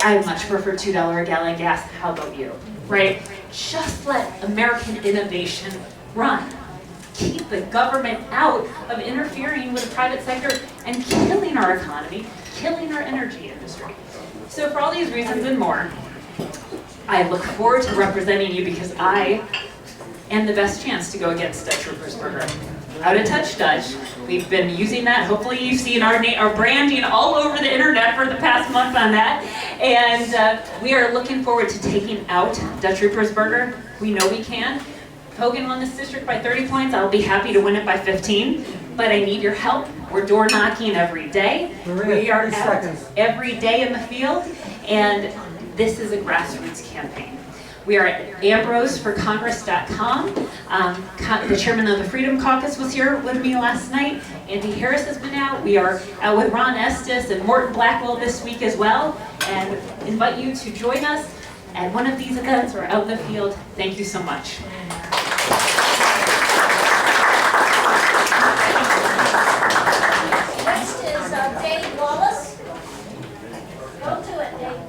I much prefer $2 a gallon gas, how about you, right? Just let American innovation run. Keep the government out of interfering with the private sector and killing our economy, killing our energy industry. So for all these reasons and more, I look forward to representing you because I am the best chance to go against Dutch Ruppersberger. Out of touch Dutch. We've been using that. Hopefully you've seen our branding all over the internet for the past month on that. And we are looking forward to taking out Dutch Ruppersberger. We know we can. If Hogan won this district by 30 points, I'll be happy to win it by 15. But I need your help. We're door knocking every day. We are out every day in the field. And this is a grassroots campaign. We are at ambroseforcongress.com. The chairman of the Freedom Caucus was here with me last night. Andy Harris has been out. We are out with Ron Estes and Morton Blackwell this week as well. And invite you to join us at one of these events or out in the field. Thank you so much. Next is Dave Wallace. Go to it, Dave.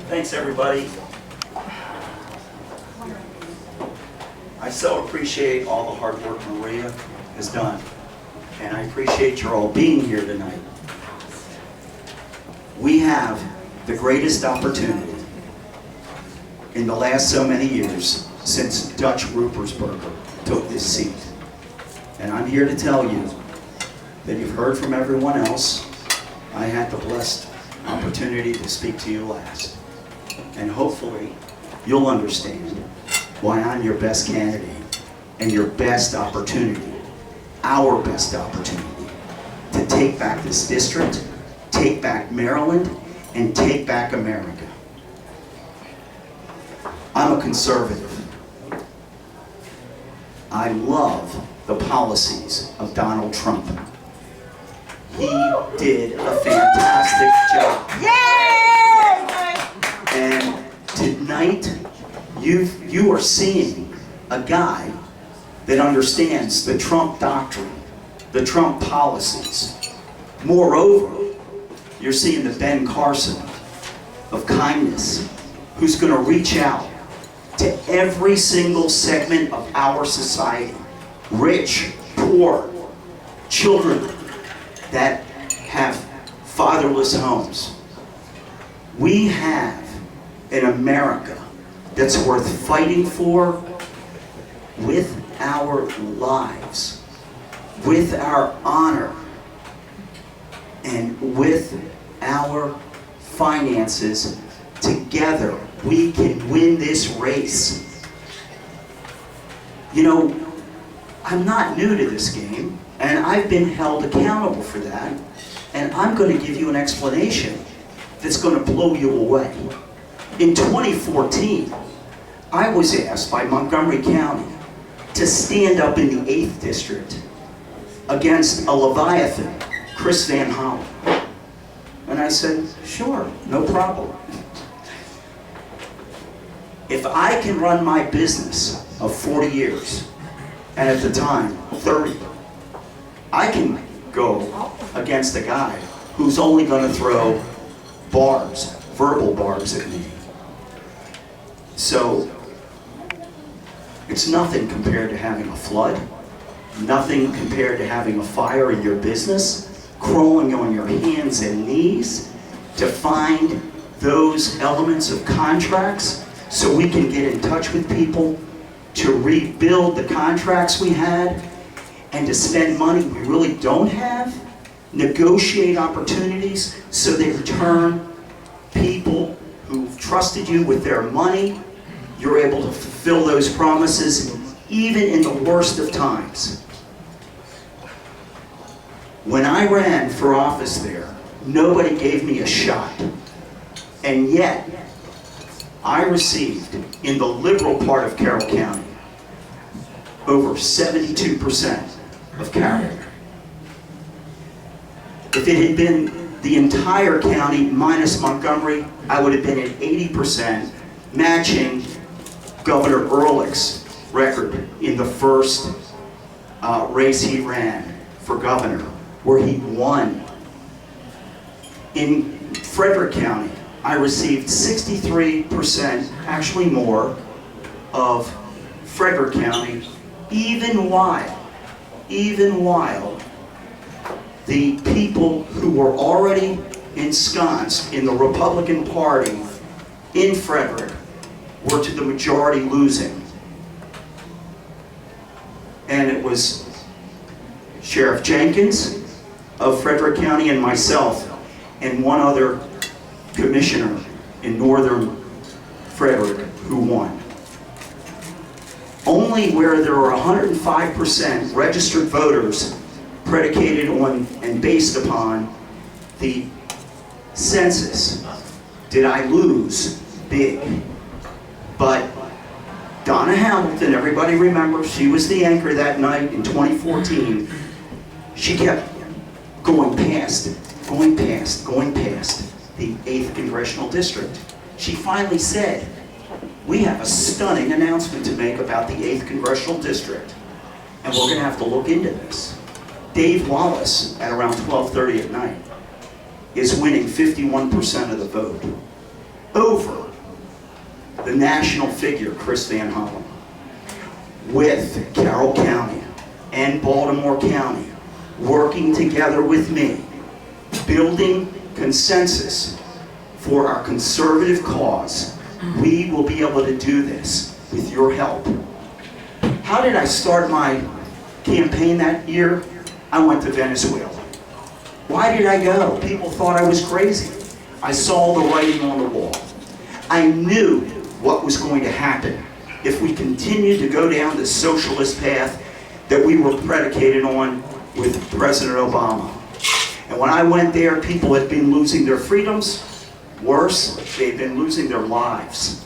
Thanks, everybody. I so appreciate all the hard work Maria has done, and I appreciate you all being here tonight. We have the greatest opportunity in the last so many years since Dutch Ruppersberger took this seat. And I'm here to tell you that you've heard from everyone else. I had the blessed opportunity to speak to you last. And hopefully you'll understand why I'm your best candidate and your best opportunity, our best opportunity, to take back this district, take back Maryland, and take back America. I'm a conservative. I love the policies of Donald Trump. He did a fantastic job. And tonight, you are seeing a guy that understands the Trump doctrine, the Trump policies. Moreover, you're seeing the Ben Carson of kindness, who's going to reach out to every single segment of our society. Rich, poor, children that have fatherless homes. We have an America that's worth fighting for with our lives, with our honor, and with our finances. Together, we can win this race. You know, I'm not new to this game. And I've been held accountable for that. And I'm going to give you an explanation that's going to blow you away. In 2014, I was asked by Montgomery County to stand up in the 8th District against a Leviathan, Chris Van Hollen. And I said, sure, no problem. If I can run my business of 40 years, and at the time, 30, I can go against a guy who's only going to throw barbs, verbal barbs at me. So, it's nothing compared to having a flood, nothing compared to having a fire in your business, crawling on your hands and knees to find those elements of contracts so we can get in touch with people, to rebuild the contracts we had, and to spend money we really don't have, negotiate opportunities so they return people who've trusted you with their money. You're able to fulfill those promises even in the worst of times. When I ran for office there, nobody gave me a shot. And yet, I received, in the liberal part of Carroll County, over 72% of character. If it had been the entire county minus Montgomery, I would have been at 80%, matching Governor Ehrlich's record in the first race he ran for governor, where he won. In Frederick County, I received 63%, actually more, of Frederick County, even while the people who were already ensconced in the Republican Party in Frederick were to the majority losing. And it was Sheriff Jenkins of Frederick County and myself and one other commissioner in northern Frederick who won. Only where there were 105% registered voters predicated on and based upon the census did I lose big. But Donna Hamilton, everybody remembers, she was the anchor that night in 2014. She kept going past the 8th Congressional District. She finally said, we have a stunning announcement to make about the 8th Congressional District, and we're going to have to look into this. Dave Wallace, at around 12:30 at night, is winning 51% of the vote over the national figure, Chris Van Hollen, with Carroll County and Baltimore County working together with me, building consensus for our conservative cause. We will be able to do this with your help. How did I start my campaign that year? I went to Venezuela. Why did I go? People thought I was crazy. I saw the writing on the wall. I knew what was going to happen if we continued to go down the socialist path that we were predicated on with President Obama. And when I went there, people had been losing their freedoms. Worse, they'd been losing their lives.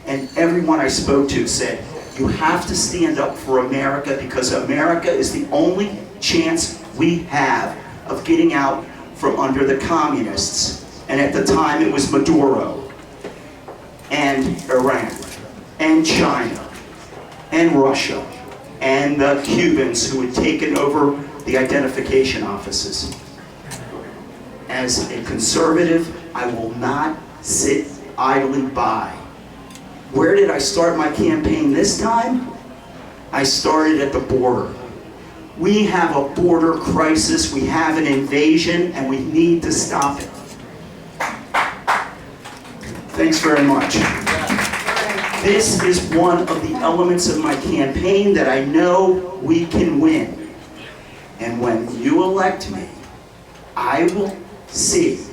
And everyone I spoke to said, you have to stand up for America because America is the only chance we have of getting out from under the communists. And at the time it was Maduro and Iran and China and Russia and the Cubans who had taken over the identification offices. As a conservative, I will not sit idly by. Where did I start my campaign this time? I started at the border. We have a border crisis, we have an invasion, and we need to stop it. Thanks very much. This is one of the elements of my campaign that I know we can win. And when you elect me, I will see,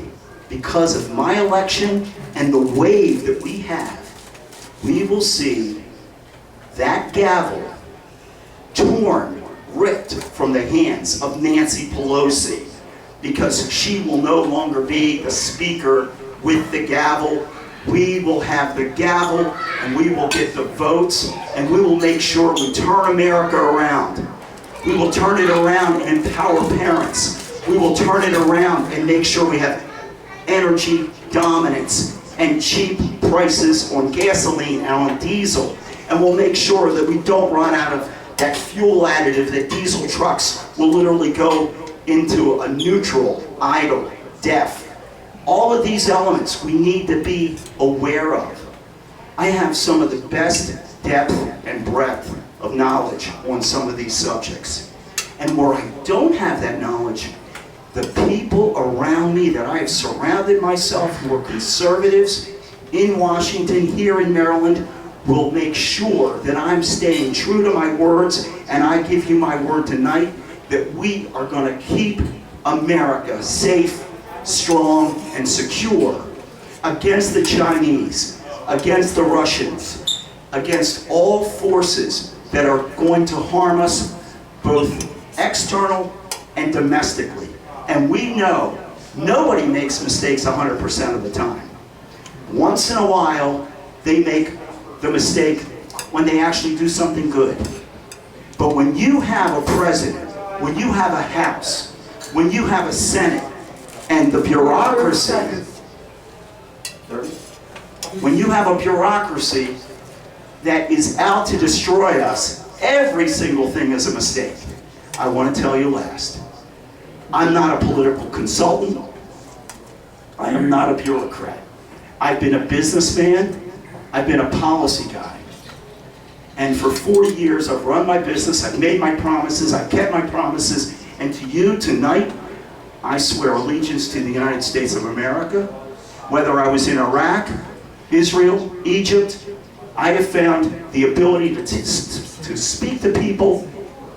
because of my election and the wave that we have, we will see that gavel torn ripped from the hands of Nancy Pelosi, because she will no longer be the speaker with the gavel. We will have the gavel, and we will get the votes, and we will make sure we turn America around. We will turn it around and empower parents. We will turn it around and make sure we have energy dominance and cheap prices on gasoline and on diesel. And we'll make sure that we don't run out of that fuel additive, that diesel trucks will literally go into a neutral, idle, deaf. All of these elements we need to be aware of. I have some of the best depth and breadth of knowledge on some of these subjects. And where I don't have that knowledge, the people around me that I have surrounded myself who are conservatives in Washington, here in Maryland, will make sure that I'm staying true to my words, and I give you my word tonight that we are going to keep America safe, strong, and secure against the Chinese, against the Russians, against all forces that are going to harm us, both external and domestically. And we know nobody makes mistakes 100% of the time. Once in a while, they make the mistake when they actually do something good. But when you have a president, when you have a House, when you have a Senate, and the bureaucracy, when you have a bureaucracy that is out to destroy us, every single thing is a mistake. I want to tell you last, I'm not a political consultant. I am not a bureaucrat. I've been a businessman. I've been a policy guy. And for 40 years, I've run my business. I've made my promises. I've kept my promises. And to you tonight, I swear allegiance to the United States of America. Whether I was in Iraq, Israel, Egypt, I have found the ability to speak to people,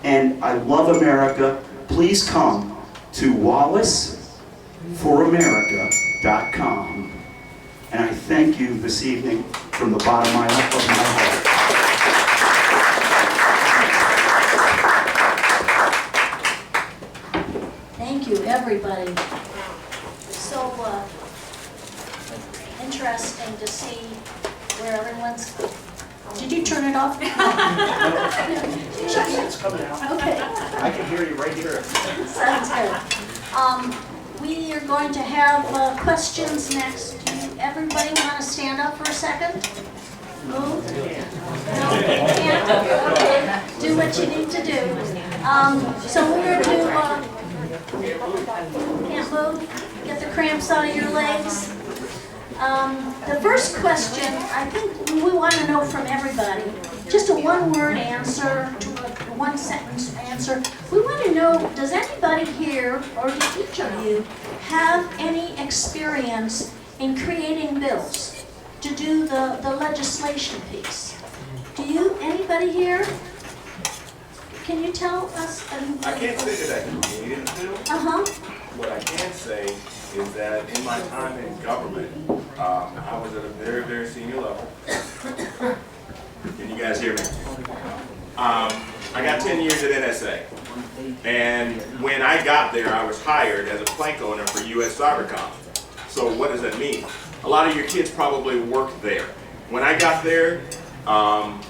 and I love America. Please come to WallaceForAmerica.com. And I thank you this evening from the bottom of my heart. Thank you, everybody. So interesting to see where everyone's. Did you turn it off? It's coming out. Okay, I can hear you right here. sounds good. We are going to have questions next. Do everybody want to stand up for a second? Move? No? Can't? Okay. Do what you need to do. So we're going to can't move? Get the cramps out of your legs? The first question, I think we want to know from everybody, just a one-word answer to a one-sentence answer. We want to know, does anybody here, or does each of you, have any experience in creating bills to do the legislation piece? Do you, anybody here? Can you tell us? I can't say that I created a bill. What I can say is that in my time in government, I was at a very, very senior level. Can you guys hear me? I got 10 years at NSA. And when I got there, I was hired as a plank owner for US Cybercom. So what does that mean? A lot of your kids probably worked there. When I got there,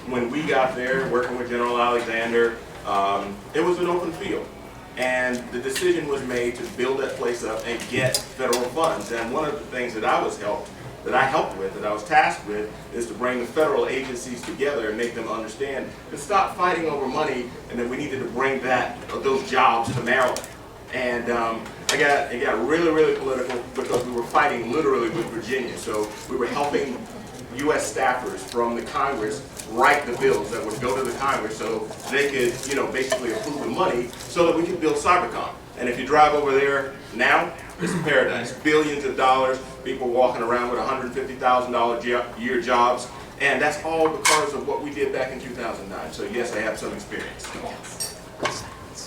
when we got there, working with General Alexander, it was an open field. And the decision was made to build that place up and get federal funds. And one of the things that I was tasked with, is to bring the federal agencies together and make them understand to stop fighting over money, and that we needed to bring those jobs to Maryland. And it got really, really political because we were fighting literally with Virginia. So we were helping U.S. staffers from the Congress write the bills that would go to the Congress so they could, basically approve the money so that we could build Cybercom. And if you drive over there now, it's a paradise. Billions of dollars, people walking around with $150,000 year jobs, and that's all because of what we did back in 2009. So yes, I have some experience.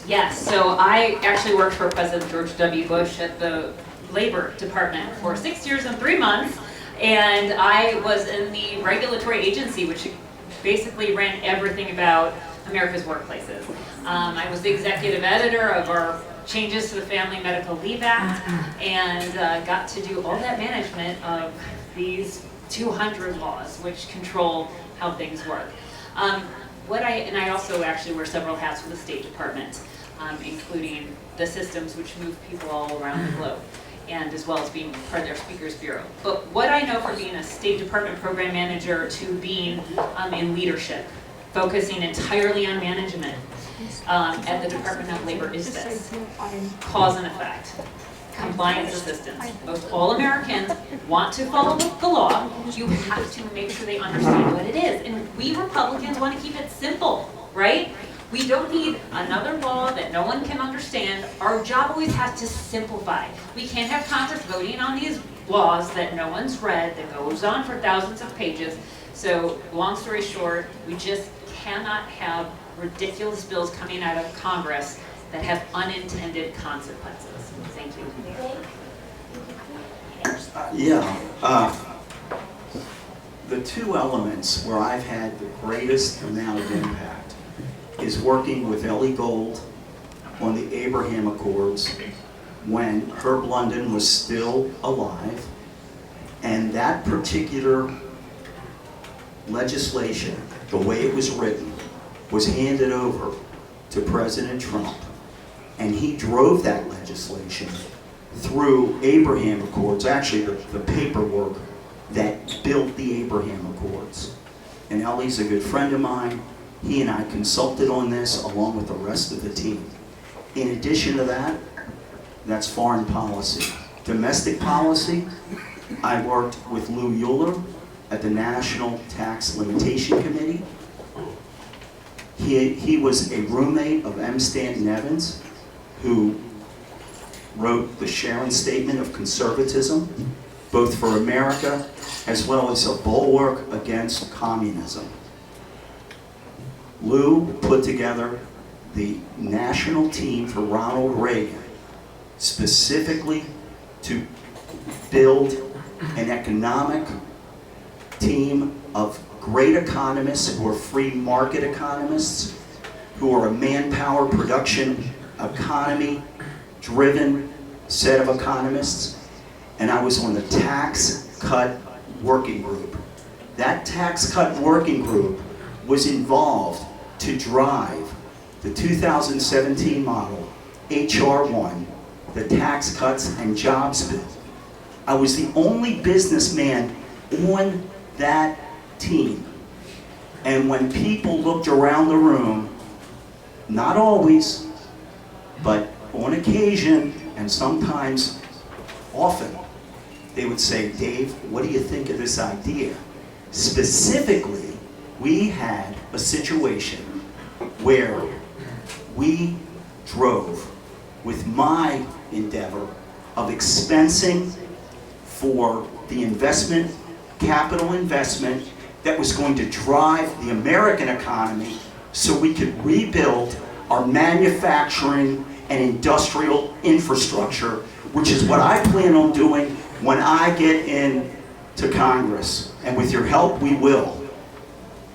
Yes, so I actually worked for President George W. Bush at the Labor Department for 6 years and 3 months, and I was in the regulatory agency, which basically ran everything about America's Workplaces. I was the executive editor of our changes to the Family Medical Leave Act, and got to do all that management of these 200 laws which control how things work. I also actually wear several hats for the State Department, including the systems which move people all around the globe, and as well as being part of their Speakers Bureau. But what I know from being a State Department program manager to being in leadership, focusing entirely on management at the Department of Labor is this: cause and effect, compliance assistance. Most all Americans want to follow the law. You have to make sure they understand what it is. And we Republicans want to keep it simple, right? We don't need another law that no one can understand. Our job always has to simplify. We can't have Congress voting on these laws that no one's read, that goes on for thousands of pages. So long story short, we just cannot have ridiculous bills coming out of Congress that have unintended consequences. Thank you. The two elements where I've had the greatest amount of impact is working with Ellie Gold on the Abraham Accords when Herb London was still alive, and that particular legislation, the way it was written, was handed over to President Trump, and he drove that legislation through Abraham Accords, actually the paperwork that built the Abraham Accords. And Ellie's a good friend of mine. He and I consulted on this along with the rest of the team. In addition to that, that's foreign policy. Domestic policy, I worked with Lou Euler at the National Tax Limitation Committee. He was a roommate of M. Stanton Evans, who wrote the Sharon Statement of Conservatism, both for America as well as a bulwark against communism. Lou put together the national team for Ronald Reagan, specifically to build an economic team of great economists who are free market economists, who are a manpower production economy driven set of economists. And I was on the tax cut working group. That tax cut working group was involved to drive the 2017 model H.R. 1, the Tax Cuts and Jobs Bill. I was the only businessman on that team. And when people looked around the room, not always, but on occasion, and sometimes often, they would say, "Dave, what do you think of this idea?" Specifically, we had a situation where we drove with my endeavor of expensing for the investment, capital investment that was going to drive the American economy so we could rebuild our manufacturing and industrial infrastructure, which is what I plan on doing when I get into Congress. And with your help, we will.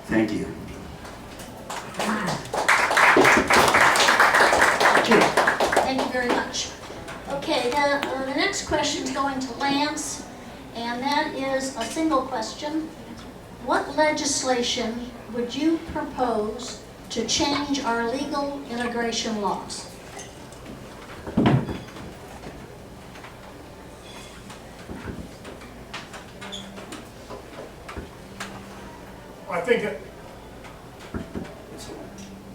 Thank you. Thank you very much. Okay, the next question is going to Lance, and that is a single question. What legislation would you propose to change our legal immigration laws? I think that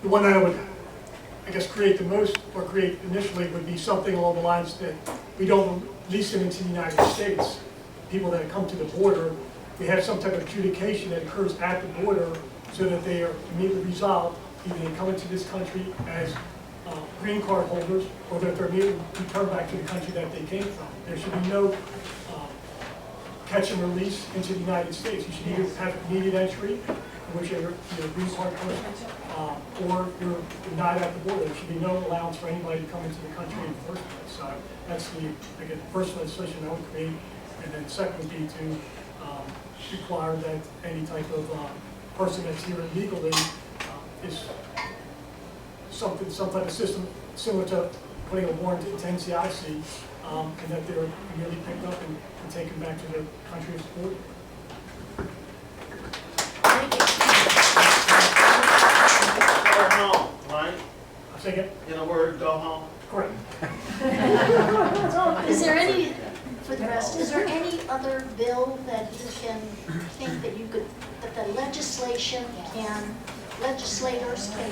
the one that I would, I guess, create the most, or create initially, would be something along the lines that we don't release them into the United States. People that come to the border, we have some type of adjudication that occurs at the border so that they are immediately resolved. Either they come into this country as green card holders, or that they're immediately returned back to the country that they came from. There should be no catch and release into the United States. You should either have immediate entry, whichever you're a green card person, or you're denied at the border. There should be no allowance for anybody to come into the country in the first place. So that's the, again, the first legislation I would create. And then the second would be to require that any type of person that's here illegally is some type of system similar to putting a warrant into NCIC, and that they're immediately picked up and taken back to the country of support. Go home, right? I say again? In a word, go home. Correct. Is there any, for the rest, is there any other bill that you can think that you could, that the legislators can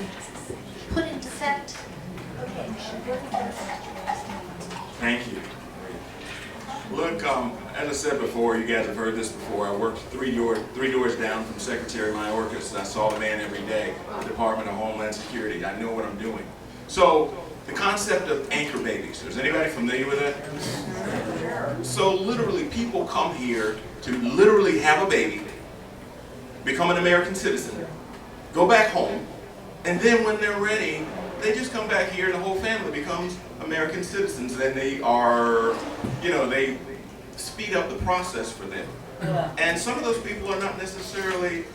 put into effect? Okay. Thank you. Look, as I said before, you guys have heard this before. I worked three doors down from Secretary Mayorkas, and I saw the man every day, the Department of Homeland Security. I know what I'm doing. So, the concept of anchor babies, is anybody familiar with it? So literally people come here to literally have a baby, become an American citizen, go back home, and then when they're ready, they just come back here and the whole family becomes American citizens. And they are, they speed up the process for them. And some of those people are not necessarily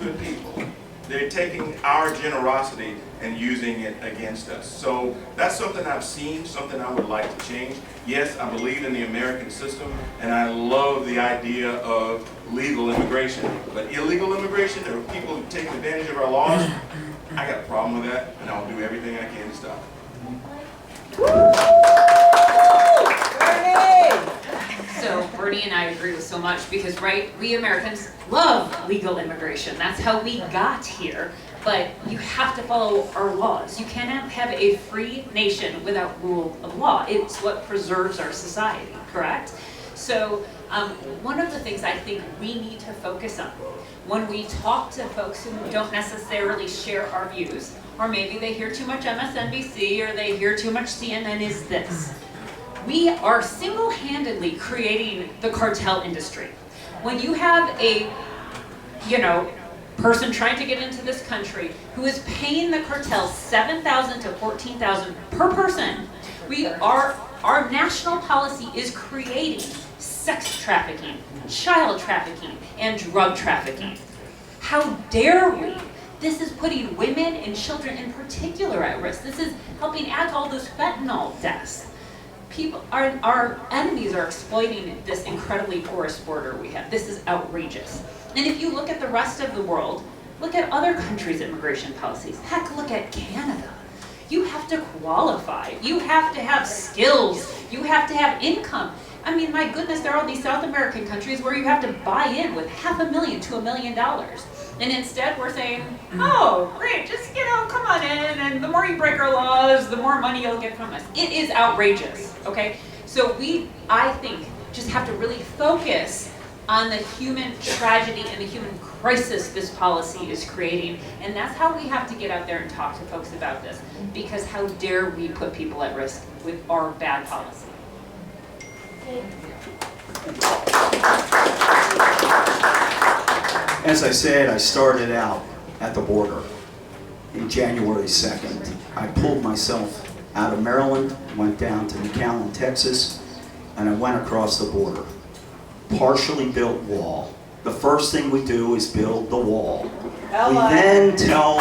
good people. They're taking our generosity and using it against us. So that's something I've seen, something I would like to change. Yes, I believe in the American system, and I love the idea of legal immigration. But illegal immigration, or people who take advantage of our laws, I got a problem with that, and I'll do everything I can to stop it. So Bernie and I agree with so much because, right, we Americans love legal immigration. That's how we got here. But you have to follow our laws. You cannot have a free nation without rule of law. It's what preserves our society, correct? So one of the things I think we need to focus on when we talk to folks who don't necessarily share our views, or maybe they hear too much MSNBC or they hear too much CNN, is this. We are single-handedly creating the cartel industry. When you have a, person trying to get into this country who is paying the cartel $7,000 to $14,000 per person, our national policy is creating sex trafficking, child trafficking, and drug trafficking. How dare we? This is putting women and children in particular at risk. This is helping add to all those fentanyl deaths. Our enemies are exploiting this incredibly porous border we have. This is outrageous. And if you look at the rest of the world, look at other countries' immigration policies. Heck, look at Canada. You have to qualify. You have to have skills. You have to have income. I mean, my goodness, there are all these South American countries where you have to buy in with $500,000 to $1 million. And instead we're saying, oh, great, just, come on in, and the more you break our laws, the more money you'll get from us. It is outrageous, okay? So I think, just have to really focus on the human tragedy and the human crisis this policy is creating. And that's how we have to get out there and talk to folks about this. Because how dare we put people at risk with our bad policy? As I said, I started out at the border in January 2nd. I pulled myself out of Maryland, went down to McAllen, Texas, and I went across the border. Partially built wall. The first thing we do is build the wall. Hello. We then tell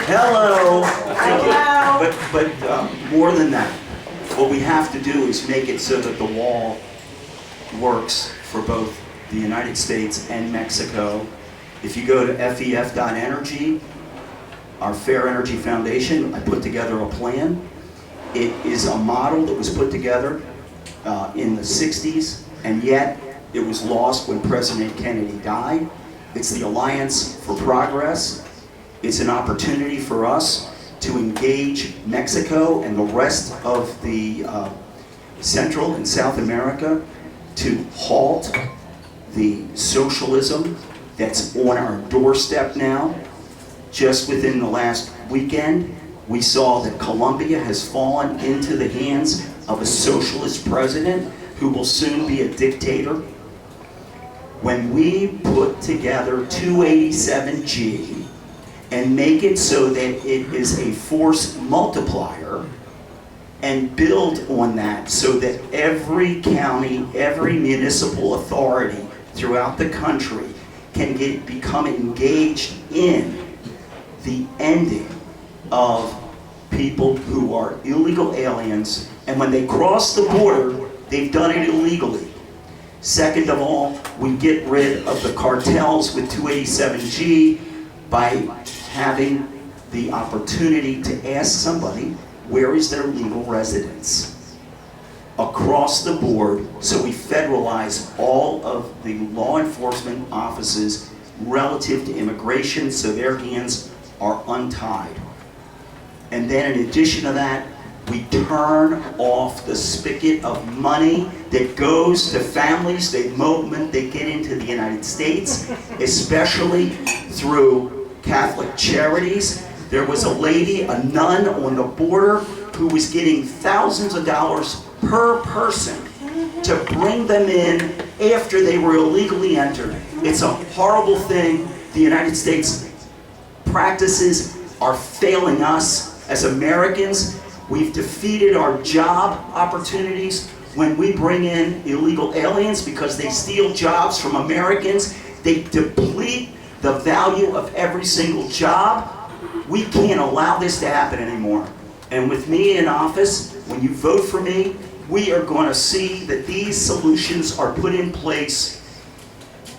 hello. But more than that, what we have to do is make it so that the wall works for both the United States and Mexico. If you go to FEF.energy, our Fair Energy Foundation, I put together a plan. It is a model that was put together in the 60s, and yet it was lost when President Kennedy died. It's the Alliance for Progress. It's an opportunity for us to engage Mexico and the rest of the Central and South America to halt the socialism that's on our doorstep now. Just within the last weekend, we saw that Colombia has fallen into the hands of a socialist president who will soon be a dictator. When we put together 287G and make it so that it is a force multiplier and build on that so that every county, every municipal authority throughout the country can become engaged in the ending of people who are illegal aliens, and when they cross the border, they've done it illegally. Second of all, we get rid of the cartels with 287G by having the opportunity to ask somebody, where is their legal residence? Across the board, so we federalize all of the law enforcement offices relative to immigration, so their hands are untied. And then in addition to that, we turn off the spigot of money that goes to families the moment they get into the United States, especially through Catholic charities. There was a lady, a nun on the border, who was getting thousands of dollars per person to bring them in after they were illegally entered. It's a horrible thing. The United States practices are failing us as Americans. We've defeated our job opportunities when we bring in illegal aliens because they steal jobs from Americans. They deplete the value of every single job. We can't allow this to happen anymore. And with me in office, when you vote for me, we are going to see that these solutions are put in place,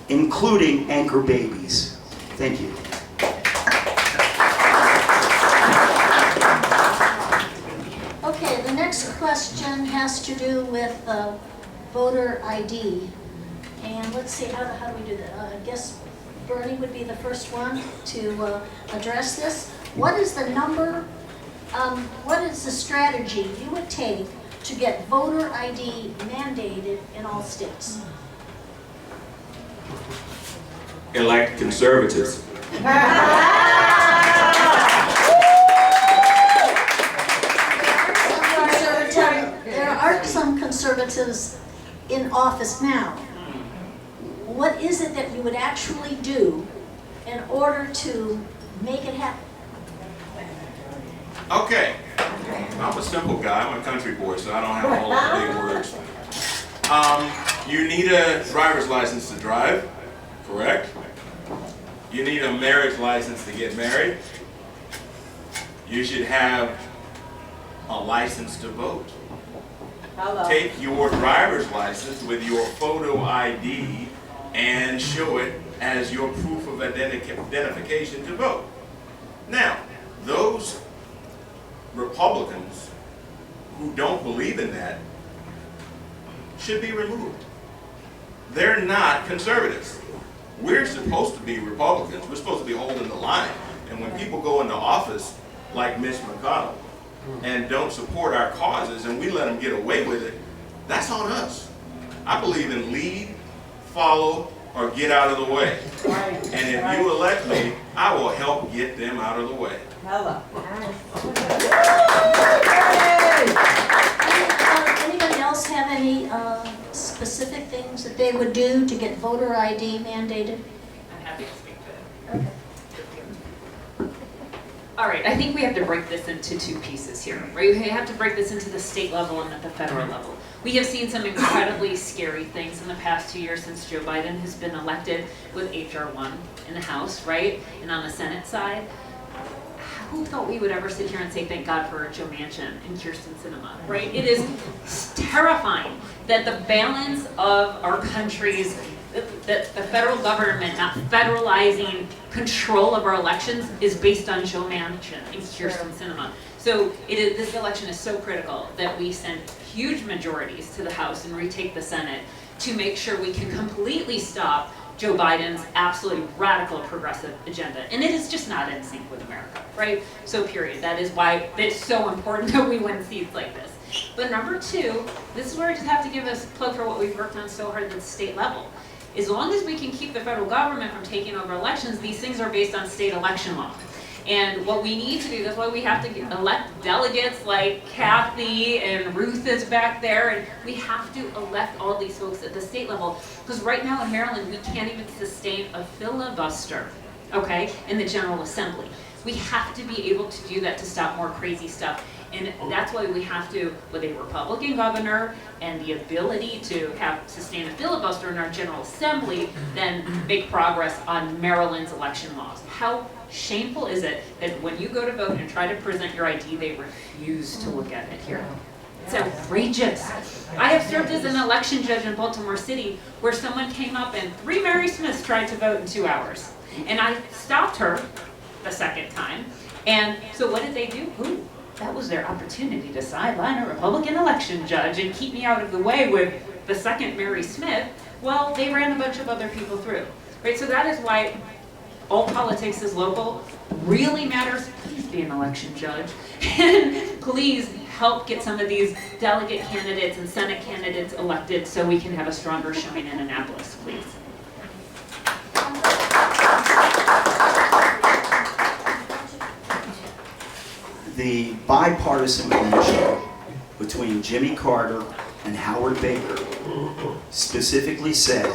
including anchor babies. Thank you. Okay, the next question has to do with voter ID. And let's see, how do we do that? I guess Bernie would be the first one to address this. What is the number, what is the strategy you would take to get voter ID mandated in all states? Elect conservatives. There are some conservatives in office now. What is it that you would actually do in order to make it happen? Okay, I'm a simple guy. I'm a country boy, so I don't have all the big words. You need a driver's license to drive, correct? You need a marriage license to get married. You should have a license to vote. Take your driver's license with your photo ID and show it as your proof of identification to vote. Now, those Republicans who don't believe in that should be removed. They're not conservatives. We're supposed to be Republicans. We're supposed to be holding the line. And when people go into office like Mitch McConnell and don't support our causes and we let them get away with it, that's on us. I believe in lead, follow, or get out of the way. And if you elect me, I will help get them out of the way. Anybody else have any specific things that they would do to get voter ID mandated? I'm happy to speak to it. All right, I think we have to break this into two pieces here, right? We have to break this into the state level and at the federal level. We have seen some incredibly scary things in the past 2 years since Joe Biden has been elected with H.R. 1 in the House, right? And on the Senate side. Who thought we would ever sit here and say thank God for Joe Manchin and Kirsten Sinema, right? It is terrifying that the balance of our country's, that the federal government not federalizing control of our elections is based on Joe Manchin and Kirsten Sinema. So this election is so critical that we send huge majorities to the House and retake the Senate to make sure we can completely stop Joe Biden's absolutely radical progressive agenda. And it is just not in sync with America, right? So period. That is why it's so important that we win seats like this. But number two, this is where I just have to give us a plug for what we've worked on so hard at the state level. As long as we can keep the federal government from taking over elections, these things are based on state election law. And what we need to do, that's why we have to elect delegates like Kathy and Ruth is back there, and we have to elect all these folks at the state level. Because right now in Maryland, we can't even sustain a filibuster, okay, in the General Assembly. We have to be able to do that to stop more crazy stuff. And that's why we have to, with a Republican governor and the ability to sustain a filibuster in our General Assembly, then make progress on Maryland's election laws. How shameful is it that when you go to vote and try to present your ID, they refuse to look at it here? It's outrageous. I have served as an election judge in Baltimore City where someone came up and 3 Mary Smiths tried to vote in 2 hours. And I stopped her the second time. And so what did they do? Ooh, that was their opportunity to sideline a Republican election judge and keep me out of the way with the second Mary Smith. Well, they ran a bunch of other people through. Right? So that is why all politics is local. Really matters. Please be an election judge. And please help get some of these delegate candidates and Senate candidates elected so we can have a stronger showing in Annapolis, please. The bipartisan commission between Jimmy Carter and Howard Baker specifically said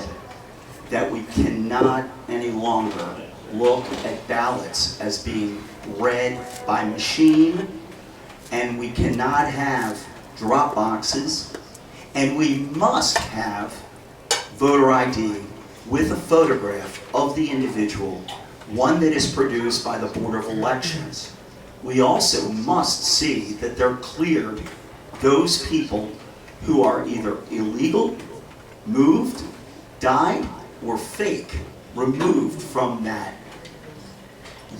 that we cannot any longer look at ballots as being read by machine, and we cannot have drop boxes, and we must have voter ID with a photograph of the individual, one that is produced by the Board of Elections. We also must see that they're cleared those people who are either illegal, moved, died, or fake, removed from that.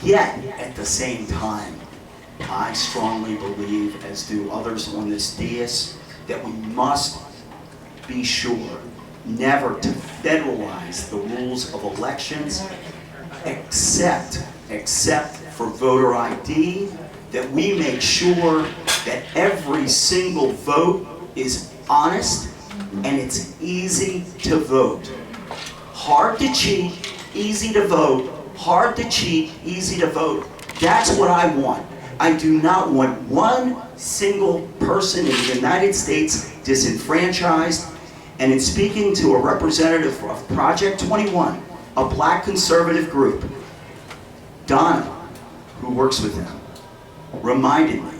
Yet, at the same time, I strongly believe, as do others on this dais, that we must be sure never to federalize the rules of elections except for voter ID, that we make sure that every single vote is honest and it's easy to vote. Hard to cheat, easy to vote. Hard to cheat, easy to vote. That's what I want. I do not want one single person in the United States disenfranchised. And in speaking to a representative of Project 21, a black conservative group, Donna, who works with them, reminded me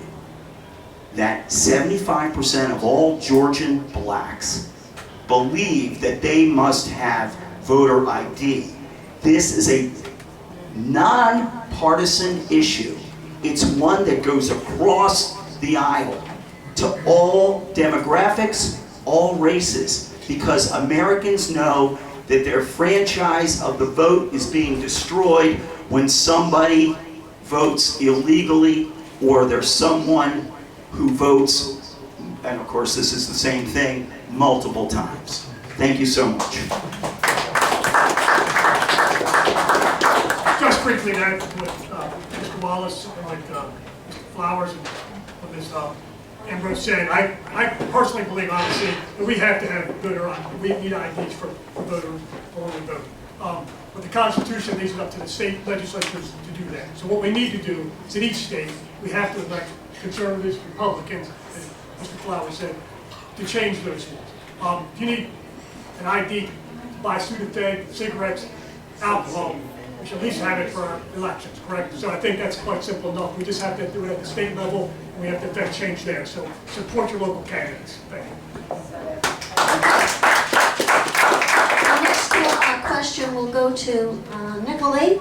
that 75% of all Georgian blacks believe that they must have voter ID. This is a non-partisan issue. It's one that goes across the aisle to all demographics, all races, because Americans know that their franchise of the vote is being destroyed when somebody votes illegally, or there's someone who votes, and of course this is the same thing, multiple times. Thank you so much. Just briefly, that what Mr. Wallace and like Mr. Flowers and what Ms. Ambrose said, I personally believe, honestly, that we have to have voter ID. We need IDs for voter when we vote. But the Constitution leaves it up to the state legislatures to do that. So what we need to do is in each state, we have to elect conservatives, Republicans, as Mr. Flowers said, to change those laws. If you need an ID to buy Sudafed, cigarettes, alcohol, we should at least have it for our elections, correct? So I think that's quite simple enough. We just have to do it at the state level, and we have to affect change there. So support your local candidates. Thank you. Our next question will go to Nicolay.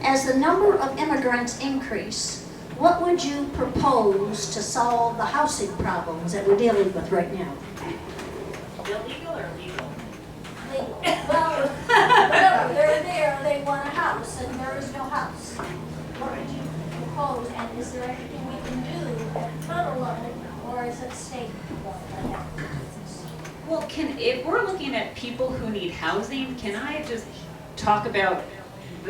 As the number of immigrants increase, what would you propose to solve the housing problems that we're dealing with right now? Illegal or legal? Well, whatever, they're there, they want a house, and there is no house. What would you propose, and is there anything we can do at federal level, or is it state level? Well, if we're looking at people who need housing, can I just talk about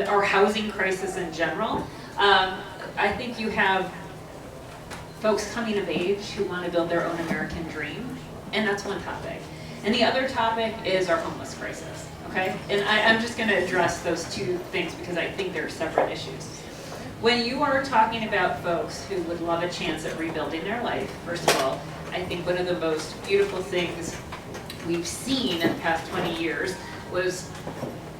our housing crisis in general? I think you have folks coming of age who want to build their own American dream, and that's one topic. And the other topic is our homeless crisis, okay? And I'm just going to address those two things because I think they're separate issues. When you are talking about folks who would love a chance at rebuilding their life, first of all, I think one of the most beautiful things we've seen in the past 20 years was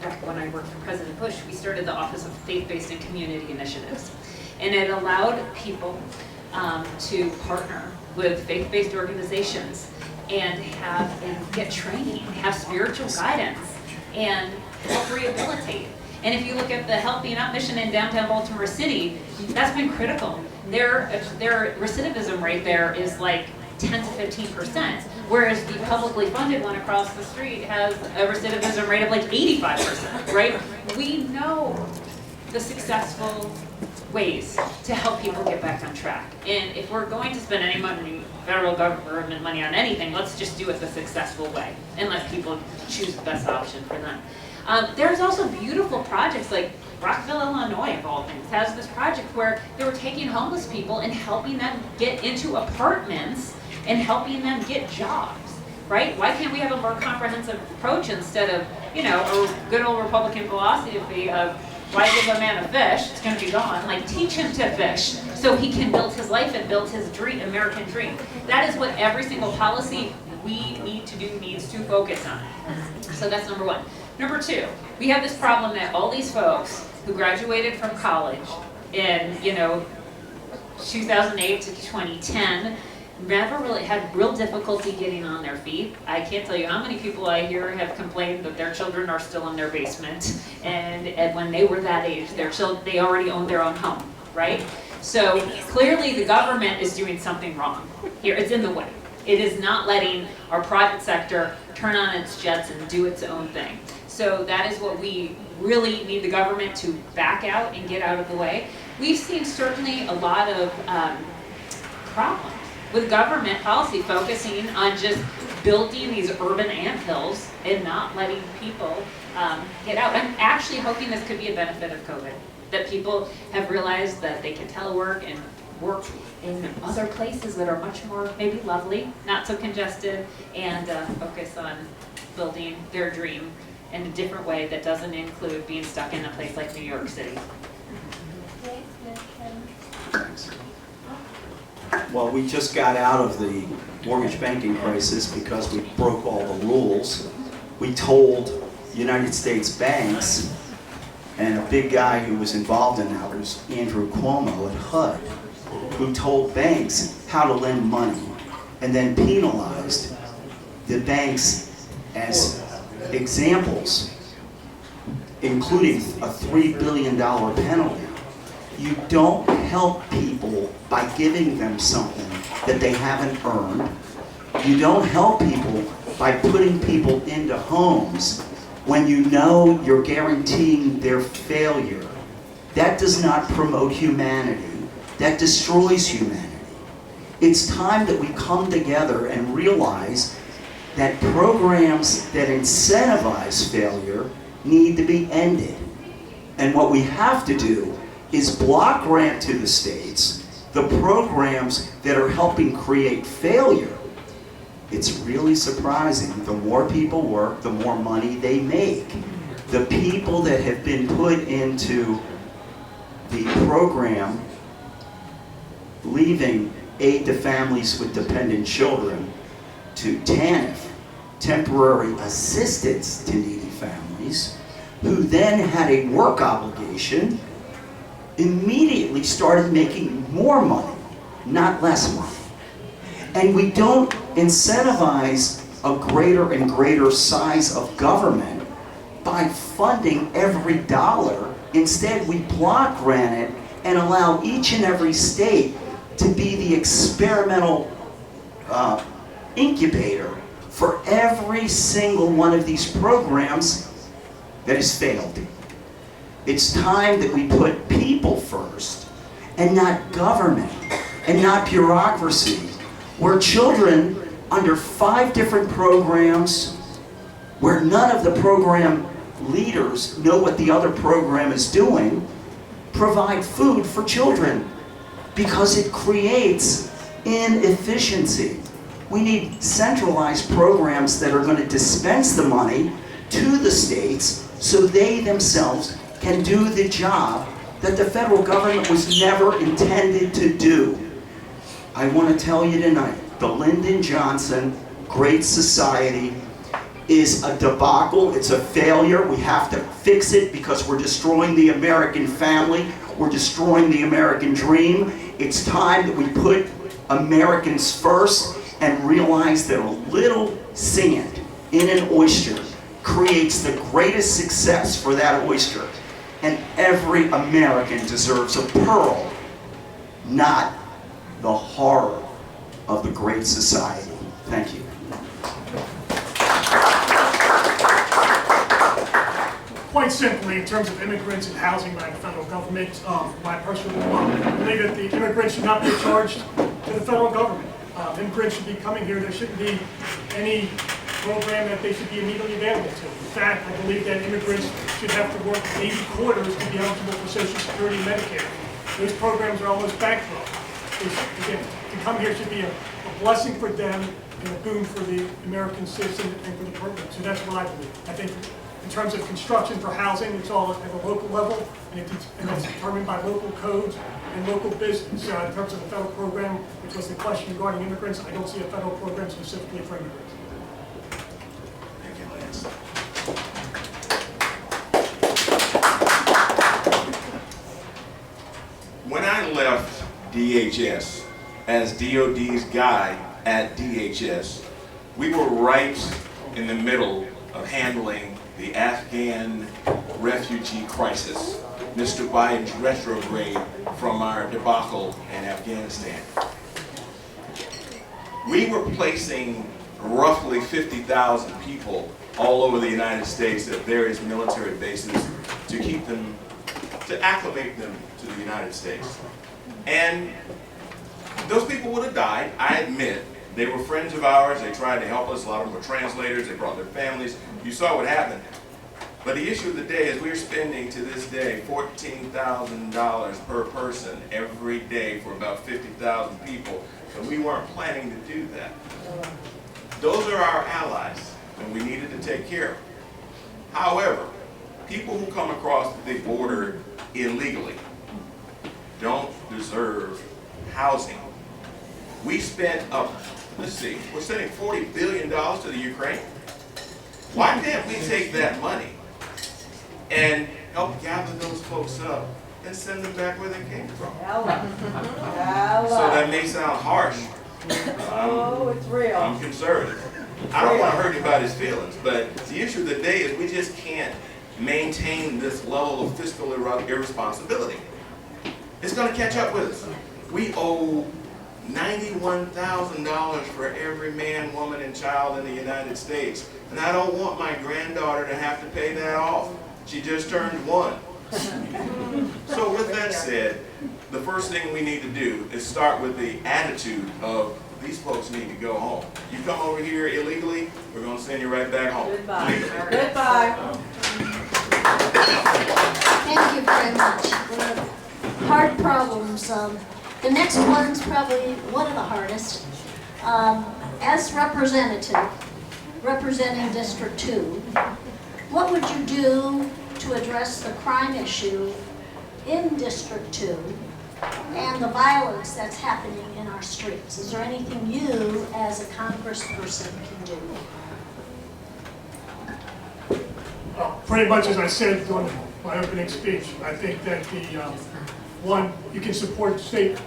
back when I worked for President Bush, we started the Office of Faith-Based and Community Initiatives. And it allowed people to partner with faith-based organizations and get training, have spiritual guidance, and help rehabilitate. And if you look at the Help Being Up mission in downtown Baltimore City, that's been critical. Their recidivism rate there is like 10 to 15%, whereas the publicly funded one across the street has a recidivism rate of like 85%, right? We know the successful ways to help people get back on track. And if we're going to spend any money, federal government money on anything, let's just do it the successful way and let people choose the best option for them. There's also beautiful projects like Rockville, Illinois, of all things, has this project where they were taking homeless people and helping them get into apartments and helping them get jobs, right? Why can't we have a more comprehensive approach instead of, a good old Republican philosophy of why give a man a fish, it's gonna be gone, like teach him to fish so he can build his life and build his dream, American dream. That is what every single policy we need to do needs to focus on. So that's number one. Number two, we have this problem that all these folks who graduated from college in, 2008 to 2010 never really had real difficulty getting on their feet. I can't tell you how many people I hear have complained that their children are still in their basement, and when they were that age, they already owned their own home, right? So clearly the government is doing something wrong here. It's in the way. It is not letting our private sector turn on its jets and do its own thing. So that is what we really need the government to back out and get out of the way. We've seen certainly a lot of problems with government policy focusing on just building these urban anthills and not letting people get out. I'm actually hoping this could be a benefit of COVID, that people have realized that they can telework and work in other places that are much more maybe lovely, not so congested, and focus on building their dream in a different way that doesn't include being stuck in a place like New York City. Well, we just got out of the mortgage banking crisis because we broke all the rules. We told United States banks, and a big guy who was involved in that was Andrew Cuomo at HUD, who told banks how to lend money and then penalized the banks as examples, including a $3 billion penalty. You don't help people by giving them something that they haven't earned. You don't help people by putting people into homes when you know you're guaranteeing their failure. That does not promote humanity. That destroys humanity. It's time that we come together and realize that programs that incentivize failure need to be ended. And what we have to do is block grant to the states the programs that are helping create failure. It's really surprising. The more people work, the more money they make. The people that have been put into the program leaving aid to families with dependent children to TANF, temporary assistance to needy families, who then had a work obligation, immediately started making more money, not less money. And we don't incentivize a greater and greater size of government by funding every dollar. Instead, we block grant it and allow each and every state to be the experimental incubator for every single one of these programs that has failed. It's time that we put people first and not government and not bureaucracy, where children under 5 different programs, where none of the program leaders know what the other program is doing, provide food for children because it creates inefficiency. We need centralized programs that are going to dispense the money to the states so they themselves can do the job that the federal government was never intended to do. I want to tell you tonight, the Lyndon Johnson Great Society is a debacle. It's a failure. We have to fix it because we're destroying the American family. We're destroying the American dream. It's time that we put Americans first and realize that a little sand in an oyster creates the greatest success for that oyster. And every American deserves a pearl, not the horror of the great society. Thank you. Quite simply, in terms of immigrants and housing by the federal government, my personal believe that the immigrants should not be charged to the federal government. Immigrants should be coming here. There shouldn't be any program that they should be immediately available to. In fact, I believe that immigrants should have to work 80 quarters to be eligible for Social Security and Medicare. Those programs are almost bankrupt. Again, to come here should be a blessing for them and a boon for the American citizen and for the program. So that's what I believe. I think in terms of construction for housing, it's all at a local level, and it's determined by local codes and local business. In terms of the federal program, which was the question regarding immigrants, I don't see a federal program specifically for immigrants. Thank you, Lance. When I left DHS as DOD's guy at DHS, we were right in the middle of handling the Afghan refugee crisis, Mr. Biden's retrograde from our debacle in Afghanistan. We were placing roughly 50,000 people all over the United States at various military bases to keep them, to acclimate them to the United States. And those people would have died, I admit. They were friends of ours, they tried to help us, a lot of them were translators, they brought their families. You saw what happened. But the issue of the day is we're spending to this day $14,000 per person every day for about 50,000 people, and we weren't planning to do that. Those are our allies, and we needed to take care of them. However, people who come across the border illegally don't deserve housing. We spent we're sending $40 billion to the Ukraine. Why can't we take that money and help gather those folks up and send them back where they came from? So that may sound harsh. It's real. I'm conservative. I don't want to hurt anybody's feelings, but the issue of the day is we just can't maintain this level of fiscal irresponsibility. It's going to catch up with us. We owe $91,000 for every man, woman, and child in the United States. And I don't want my granddaughter to have to pay that off. She just turned 1. So with that said, the first thing we need to do is start with the attitude of these folks need to go home. You come over here illegally, we're going to send you right back home. Goodbye. Legally. Goodbye. Thank you very much. Hard problems. The next one's probably one of the hardest. As representative, representing District 2, what would you do to address the crime issue in District 2 and the violence that's happening in our streets? Is there anything you, as a congressperson, can do? Pretty much as I said during my opening speech, I think that one, you can support state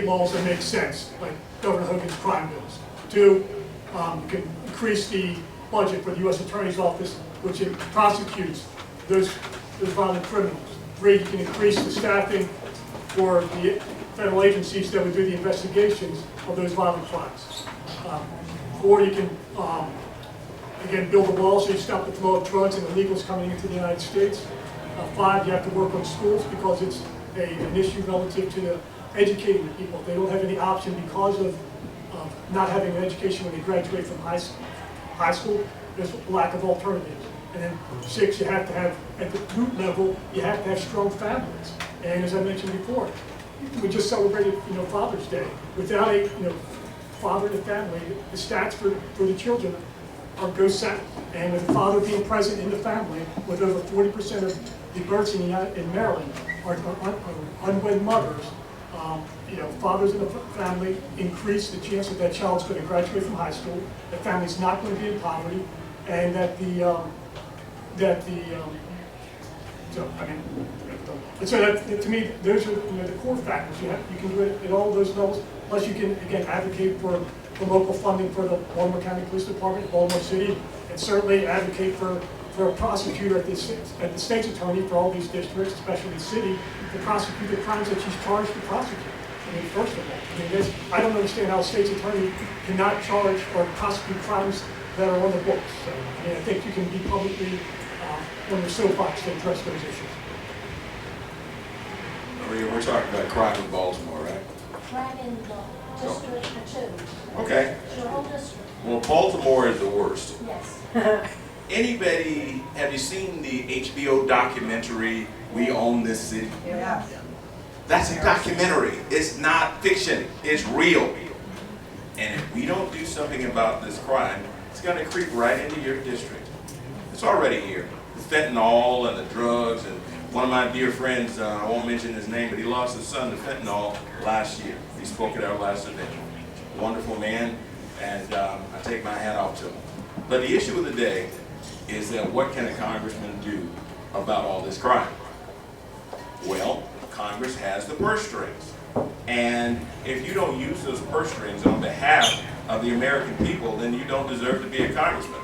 laws that make sense, like Governor Hogan's crime bills. 2, you can increase the budget for the U.S. Attorney's Office, which it prosecutes those violent criminals. 3, you can increase the staffing for the federal agencies that would do the investigations of those violent crimes. 4, you can, again, build a wall so you stop the flow of drugs and illegals coming into the United States. 5, you have to work on schools because it's an issue relative to educating the people. If they don't have any option because of not having an education when they graduate from high school, there's a lack of alternatives. And then 6, you have to have, at the root level, you have to have strong families. And as I mentioned before, we just celebrated, Father's Day. Without a, father in the family, the stats for the children go south. And with the father being present in the family, with over 40% of the births in Maryland are unwed mothers, Fathers in the family increase the chance that that child's going to graduate from high school, the family's not going to be in poverty, and that to me, those are the core factors. You can do it at all those levels. Plus, you can again advocate for local funding for the Baltimore County Police Department, Baltimore City, and certainly advocate for a prosecutor at the state's attorney for all these districts, especially the city, to prosecute the crimes that she's charged to prosecute. I mean, first of all, I don't understand how a state's attorney cannot charge or prosecute crimes that are on the books. So, I think you can be publicly on your soapbox to address those issues. Maria, we're talking about crime in Baltimore, right? Right in the district two. Okay. Your whole district. Well, Baltimore is the worst. Yes. Anybody, have you seen the HBO documentary, We Own This City? Yeah. That's a documentary. It's not fiction. It's real. And if we don't do something about this crime, it's going to creep right into your district. It's already here. The fentanyl and the drugs, and one of my dear friends, I won't mention his name, but he lost his son to fentanyl last year. He spoke at our last event. Wonderful man, and I take my hat off to him. But the issue of the day is that what can a congressman do about all this crime? Well, Congress has the purse strings. And if you don't use those purse strings on behalf of the American people, then you don't deserve to be a congressman.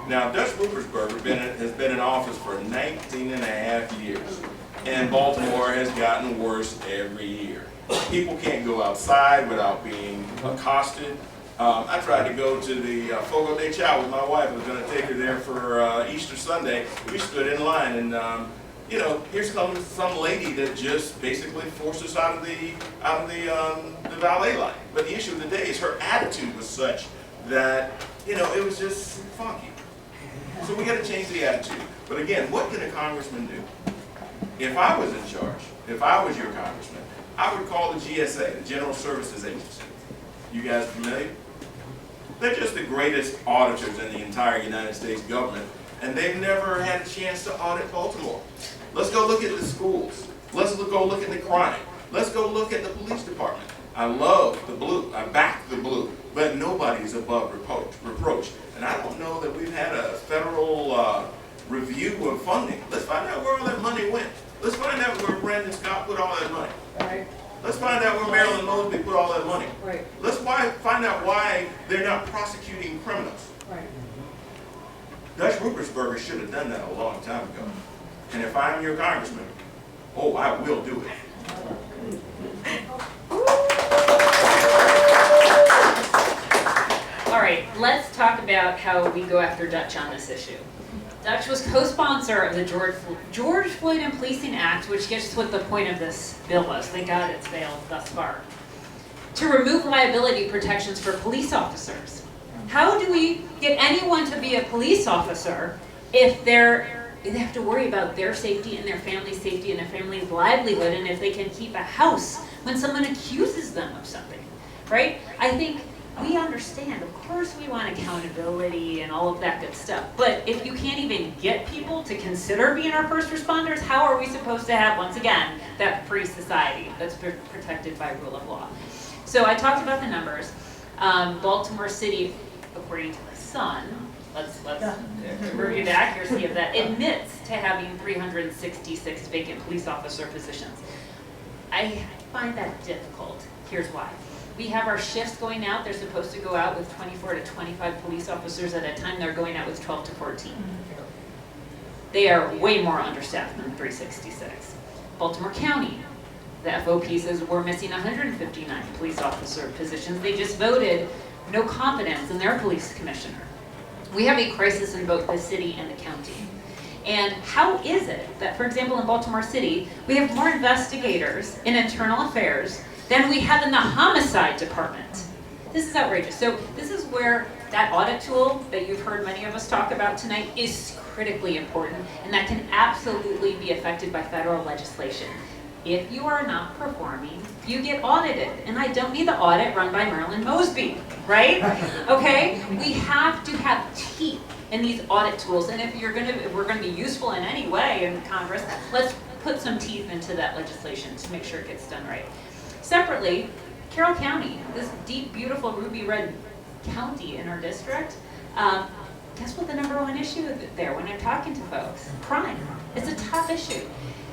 Now, Dutch Ruppersberger has been in office for 19 and a half years, and Baltimore has gotten worse every year. People can't go outside without being accosted. I tried to go to the Fogo de Chao with my wife. I was going to take her there for Easter Sunday. We stood in line, and here's comes some lady that just basically forced us out of the valet line. But the issue of the day is her attitude was such that it was just funky. So we got to change the attitude. But again, what can a congressman do? If I was in charge, if I was your congressman, I would call the GSA, the General Services Agency. You guys familiar? They're just the greatest auditors in the entire United States government, and they've never had a chance to audit Baltimore. Let's go look at the schools. Let's go look at the crime. Let's go look at the police department. I love the blue. I back the blue. But nobody's above reproach. And I don't know that we've had a federal review of funding. Let's find out where all that money went. Let's find out where Brandon Scott put all that money. Right. Let's find out where Marilyn Mosby put all that money. Right. Let's find out why they're not prosecuting criminals. Right. Dutch Ruppersberger should have done that a long time ago. And if I'm your congressman, I will do it. All right, let's talk about how we go after Dutch on this issue. Dutch was co-sponsor of the George Floyd and Policing Act, which gets what the point of this bill is. Thank God it's failed thus far. To remove liability protections for police officers. How do we get anyone to be a police officer if they have to worry about their safety and their family's safety and their family's livelihood, and if they can keep a house when someone accuses them of something, right? I think we understand, of course we want accountability and all of that good stuff, but if you can't even get people to consider being our first responders, how are we supposed to have, once again, that free society that's protected by rule of law? So I talked about the numbers. Baltimore City, according to the Sun, let's review the accuracy of that, admits to having 366 vacant police officer positions. I find that difficult. Here's why. We have our shifts going out. They're supposed to go out with 24 to 25 police officers at a time. They're going out with 12 to 14. They are way more understaffed than 366. Baltimore County, the FOP says we're missing 159 police officer positions. They just voted no confidence in their police commissioner. We have a crisis in both the city and the county. And how is it that, for example, in Baltimore City, we have more investigators in internal affairs than we have in the homicide department? This is outrageous. So this is where that audit tool that you've heard many of us talk about tonight is critically important, and that can absolutely be affected by federal legislation. If you are not performing, you get audited. And I don't mean the audit run by Marilyn Mosby, right? Okay? We have to have teeth in these audit tools. And if we're gonna be useful in any way in Congress, let's put some teeth into that legislation to make sure it gets done right. Separately, Carroll County, this deep, beautiful ruby red county in our district, guess what the #1 issue there when I'm talking to folks? Crime. It's a tough issue.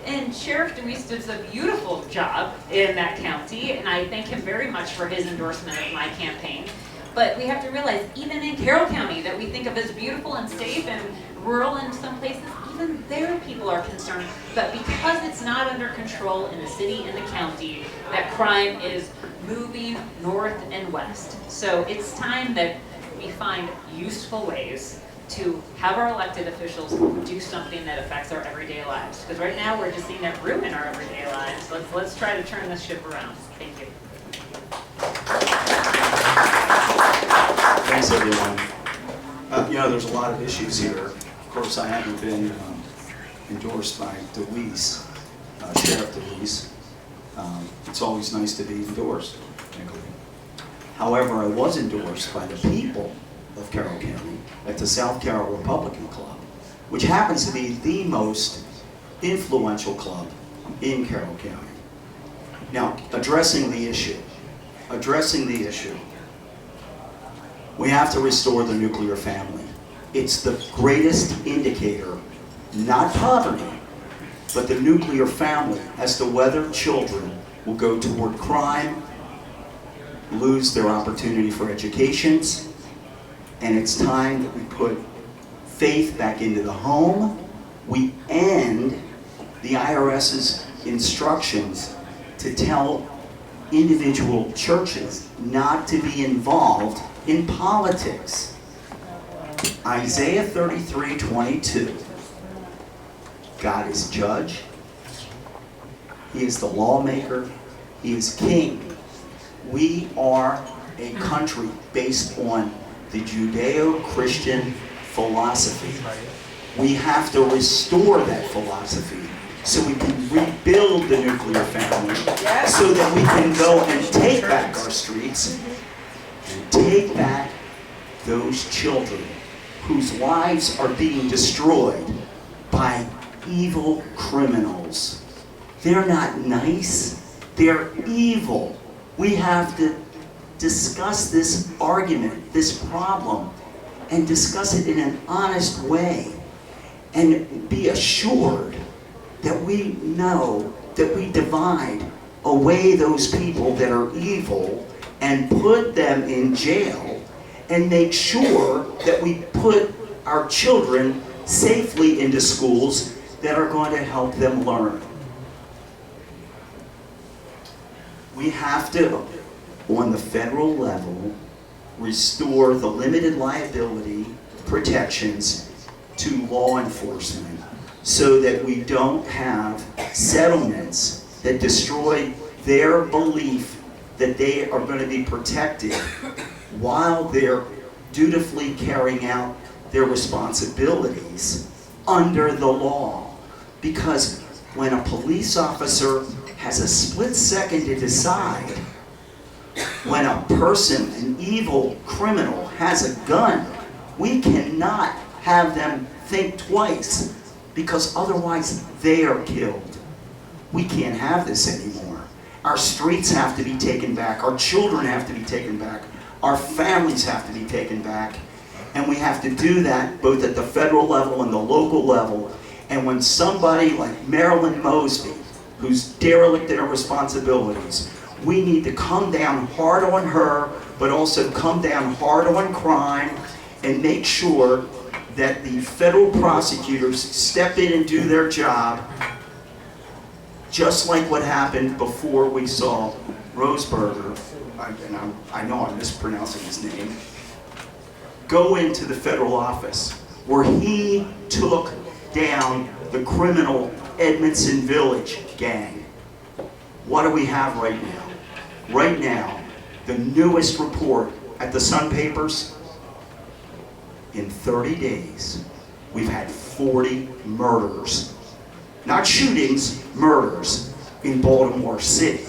And Sheriff Deweese does a beautiful job in that county, and I thank him very much for his endorsement of my campaign. But we have to realize, even in Carroll County, that we think of as beautiful and safe and rural in some places, even there people are concerned. But because it's not under control in the city and the county, that crime is moving north and west. So it's time that we find useful ways to have our elected officials do something that affects our everyday lives. Because right now we're just seeing it ruin our everyday lives. Let's try to turn this ship around. Thank you. Thanks, everyone. There's a lot of issues here. Of course, I haven't been endorsed by Deweese, Sheriff Deweese. It's always nice to be endorsed. However, I was endorsed by the people of Carroll County at the South Carroll Republican Club, which happens to be the most influential club in Carroll County. Now, addressing the issue, we have to restore the nuclear family. It's the greatest indicator, not poverty, but the nuclear family as to whether children will go toward crime, lose their opportunity for educations, and it's time that we put faith back into the home. We end the IRS's instructions to tell individual churches not to be involved in politics. Isaiah 33:22. God is judge. He is the lawmaker. He is king. We are a country based on the Judeo-Christian philosophy. We have to restore that philosophy so we can rebuild the nuclear family, so that we can go and take back our streets and take back those children whose lives are being destroyed by evil criminals. They're not nice, they're evil. We have to discuss this argument, this problem, and discuss it in an honest way, and be assured that we know that we divide away those people that are evil and put them in jail, and make sure that we put our children safely into schools that are going to help them learn. We have to, on the federal level, restore the limited liability protections to law enforcement so that we don't have settlements that destroy their belief that they are going to be protected while they're dutifully carrying out their responsibilities under the law. Because when a police officer has a split second to decide, when a person, an evil criminal, has a gun, we cannot have them think twice, because otherwise they are killed. We can't have this anymore. Our streets have to be taken back. Our children have to be taken back. Our families have to be taken back. And we have to do that both at the federal level and the local level. And when somebody like Marilyn Mosby, who's derelict in her responsibilities, we need to come down hard on her, but also come down hard on crime, and make sure that the federal prosecutors step in and do their job, just like what happened before we saw Roseberger, and I know I'm mispronouncing his name, go into the federal office, where he took down the criminal Edmondson Village gang. What do we have right now? Right now, the newest report at the Sun Papers, in 30 days, we've had 40 murders. Not shootings, murders in Baltimore City.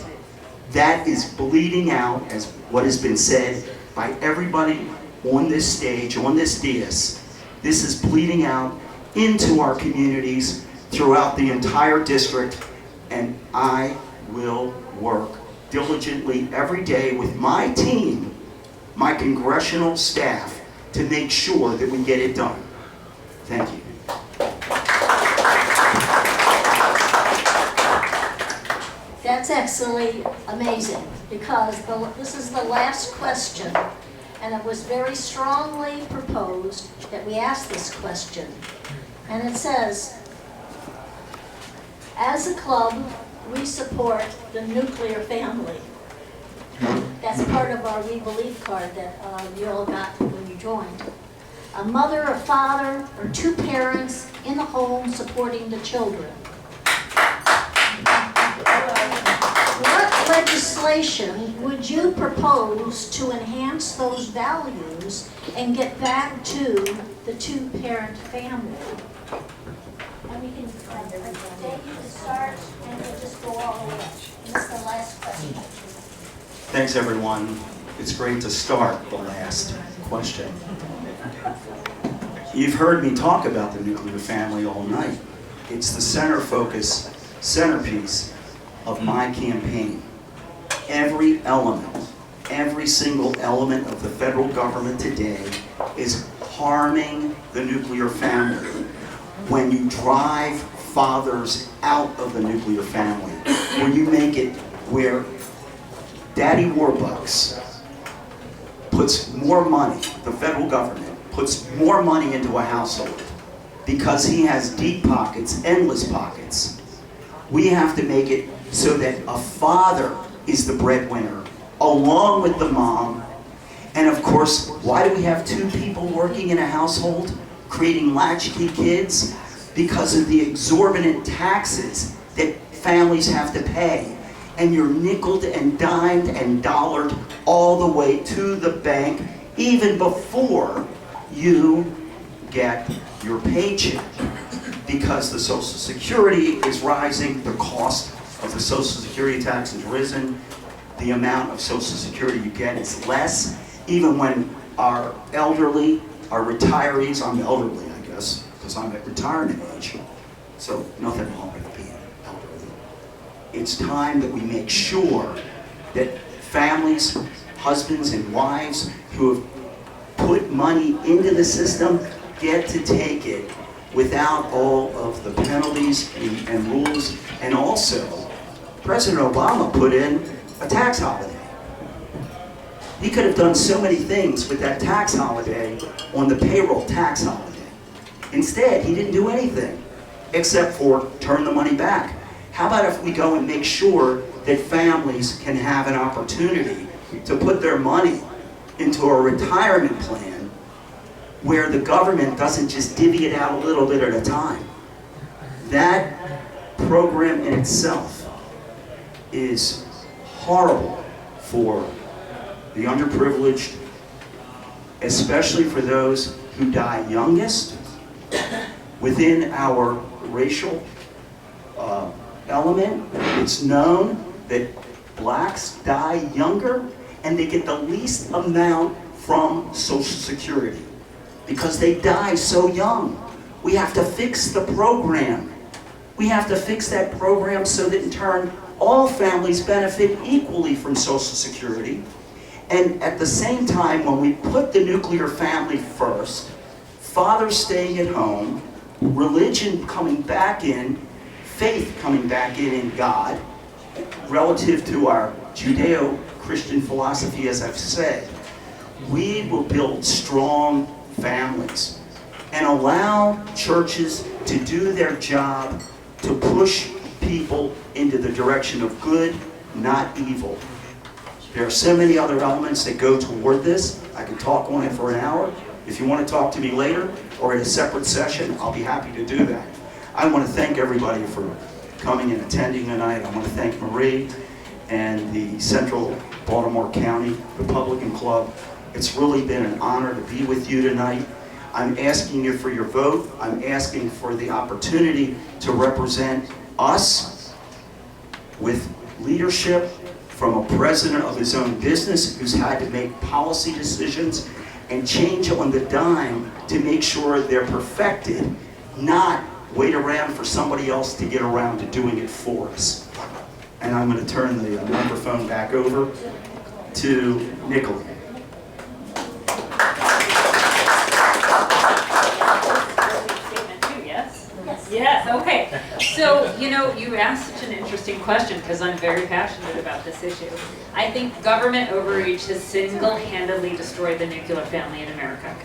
That is bleeding out, as what has been said by everybody on this stage, on this dais. This is bleeding out into our communities throughout the entire district, and I will work diligently every day with my team, my congressional staff, to make sure that we get it done. Thank you. That's actually amazing, because this is the last question, and it was very strongly proposed that we ask this question. And it says, as a club, we support the nuclear family. That's part of our We Believe card that you all got when you joined. A mother, a father, or two parents in the home supporting the children. What legislation would you propose to enhance those values and get back to the two-parent family? And we can, Dave, you can start, and we'll just go all the way. This is the last question. Thanks, everyone. It's great to start the last question. You've heard me talk about the nuclear family all night. It's the centerpiece of my campaign. Every element, every single element of the federal government today is harming the nuclear family. When you drive fathers out of the nuclear family, when you make it where Daddy Warbucks puts more money, the federal government puts more money into a household because he has deep pockets, endless pockets. We have to make it so that a father is the breadwinner, along with the mom. And of course, why do we have two people working in a household, creating latchkey kids? Because of the exorbitant taxes that families have to pay. And you're nickeled and dimed and dollared all the way to the bank, even before you get your paycheck. Because the Social Security is rising, the cost of the Social Security tax has risen, the amount of Social Security you get is less. Even when our elderly, our retirees, I'm elderly, I guess, because I'm at retirement age, so nothing wrong with being elderly. It's time that we make sure that families, husbands and wives who have put money into the system get to take it without all of the penalties and rules. And also, President Obama put in a tax holiday. He could have done so many things with that tax holiday on the payroll tax holiday. Instead, he didn't do anything except for turn the money back. How about if we go and make sure that families can have an opportunity to put their money into a retirement plan where the government doesn't just divvy it out a little bit at a time. That program in itself is horrible for the underprivileged, especially for those who die youngest. Within our racial element, it's known that blacks die younger and they get the least amount from Social Security because they die so young. We have to fix the program. We have to fix that program so that in turn all families benefit equally from Social Security. And at the same time, when we put the nuclear family first, fathers staying at home, religion coming back in, faith coming back in God, relative to our Judeo-Christian philosophy, as I've said, we will build strong families and allow churches to do their job to push people into the direction of good, not evil. There are so many other elements that go toward this. I could talk on it for an hour. If you want to talk to me later or in a separate session, I'll be happy to do that. I want to thank everybody for coming and attending tonight. I want to thank Marie and the Central Baltimore County Republican Club. It's really been an honor to be with you tonight. I'm asking you for your vote. I'm asking for the opportunity to represent us with leadership from a president of his own business who's had to make policy decisions and change on the dime to make sure they're perfected, not wait around for somebody else to get around to doing it for us. And I'm going to turn the microphone back over to Nicole. Statement too, yes? Yes, okay. So, you know, you asked such an interesting question because I'm very passionate about this issue. I think government overreach has single-handedly destroyed the nuclear family in America.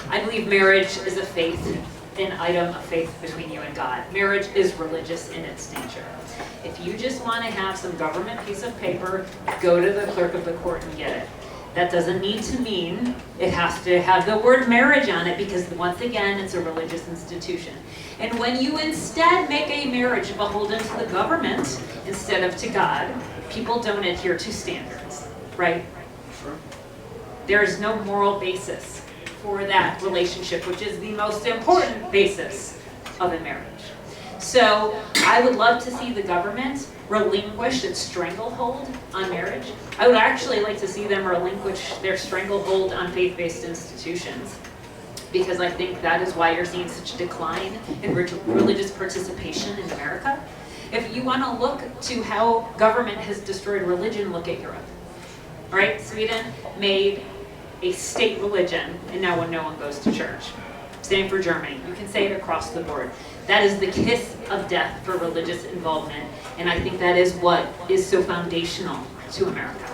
I believe marriage is a faith, an item of faith between you and God. Marriage is religious in its nature. If you just want to have some government piece of paper, go to the clerk of the court and get it. That doesn't need to mean it has to have the word marriage on it, because once again, it's a religious institution. And when you instead make a marriage beholden to the government instead of to God, people don't adhere to standards, right? There's no moral basis for that relationship, which is the most important basis of a marriage. So I would love to see the government relinquish its stranglehold on marriage. I would actually like to see them relinquish their stranglehold on faith-based institutions, because I think that is why you're seeing such a decline in religious participation in America. If you want to look to how government has destroyed religion, look at Europe. Right? Sweden made a state religion, and now no one goes to church. Same for Germany. You can say it across the board. That is the kiss of death for religious involvement, and I think that is what is so foundational to America.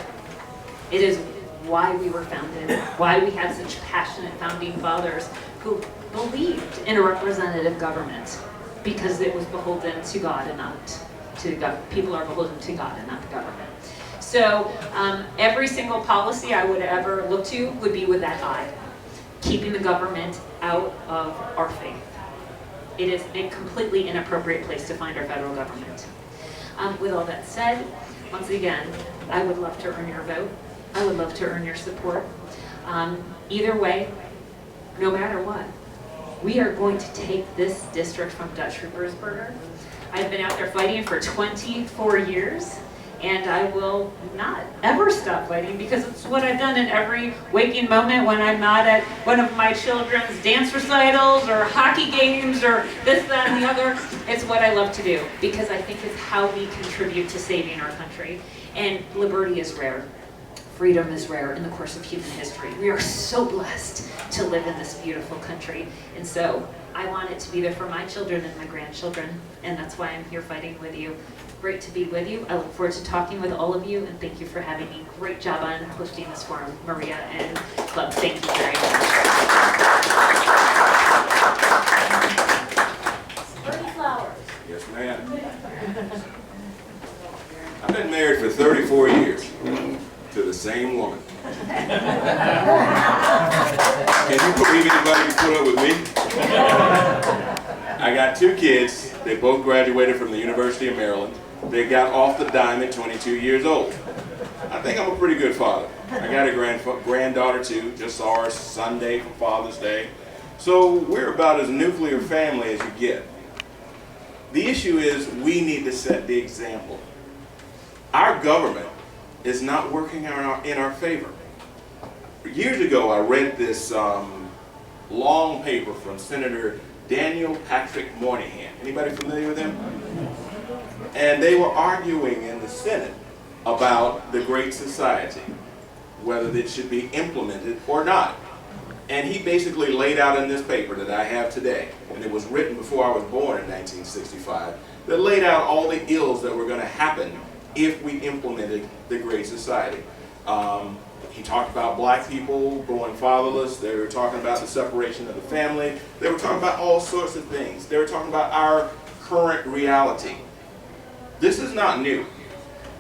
It is why we were founded, why we had such passionate founding fathers who believed in a representative government, because it was beholden to God and not to the government. People are beholden to God and not the government. So every single policy I would ever look to would be with that eye, keeping the government out of our faith. It is a completely inappropriate place to find our federal government. With all that said, once again, I would love to earn your vote. I would love to earn your support. Either way, no matter what, we are going to take this district from Dutch Ruppersberger. I've been out there fighting for 24 years. And I will not ever stop fighting, because it's what I've done in every waking moment when I'm not at one of my children's dance recitals or hockey games or this, that, and the other. It's what I love to do, because I think it's how we contribute to saving our country. And liberty is rare. Freedom is rare in the course of human history. We are so blessed to live in this beautiful country. And so I want it to be there for my children and my grandchildren. And that's why I'm here fighting with you. Great to be with you. I look forward to talking with all of you, and thank you for having me. Great job on hosting this forum, Maria and Club. Thank you very much. Bernie Flowers. Yes, ma'am. I've been married for 34 years to the same woman. Can you believe anybody can put up with me? I got 2 kids. They both graduated from the University of Maryland. They got off the dime at 22 years old. I think I'm a pretty good father. I got a granddaughter too. Just saw her Sunday for Father's Day. So we're about as nuclear family as you get. The issue is we need to set the example. Our government is not working in our favor. Years ago, I read this long paper from Senator Daniel Patrick Moynihan. Anybody familiar with him? And they were arguing in the Senate about the Great Society, whether it should be implemented or not. And he basically laid out in this paper that I have today, and it was written before I was born in 1965, that laid out all the ills that were going to happen if we implemented the Great Society. He talked about black people going fatherless. They were talking about the separation of the family. They were talking about all sorts of things. They were talking about our current reality. This is not new.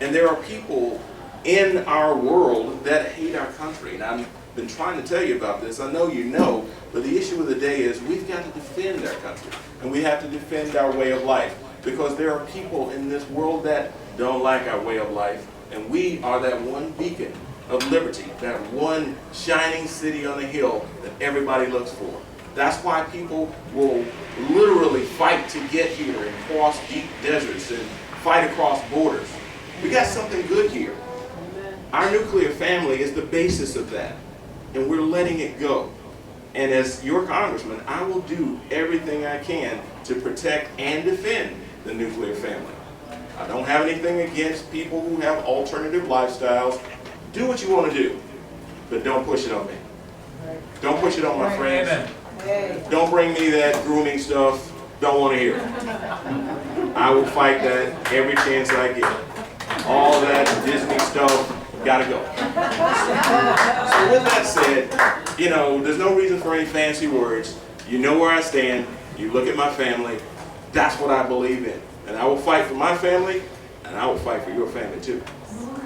And there are people in our world that hate our country. And I've been trying to tell you about this. I know you know, but the issue of the day is we've got to defend our country. And we have to defend our way of life. Because there are people in this world that don't like our way of life. And we are that one beacon of liberty, that one shining city on a hill that everybody looks for. That's why people will literally fight to get here and cross deep deserts and fight across borders. We got something good here. Our nuclear family is the basis of that, and we're letting it go. And as your congressman, I will do everything I can to protect and defend the nuclear family. I don't have anything against people who have alternative lifestyles. Do what you want to do, but don't push it on me. Don't push it on my friends. Don't bring me that grooming stuff. Don't want to hear it. I will fight that every chance I get. All that Disney stuff, gotta go. So with that said, you know, there's no reason for any fancy words. You know where I stand. You look at my family. That's what I believe in. And I will fight for my family, and I will fight for your family too.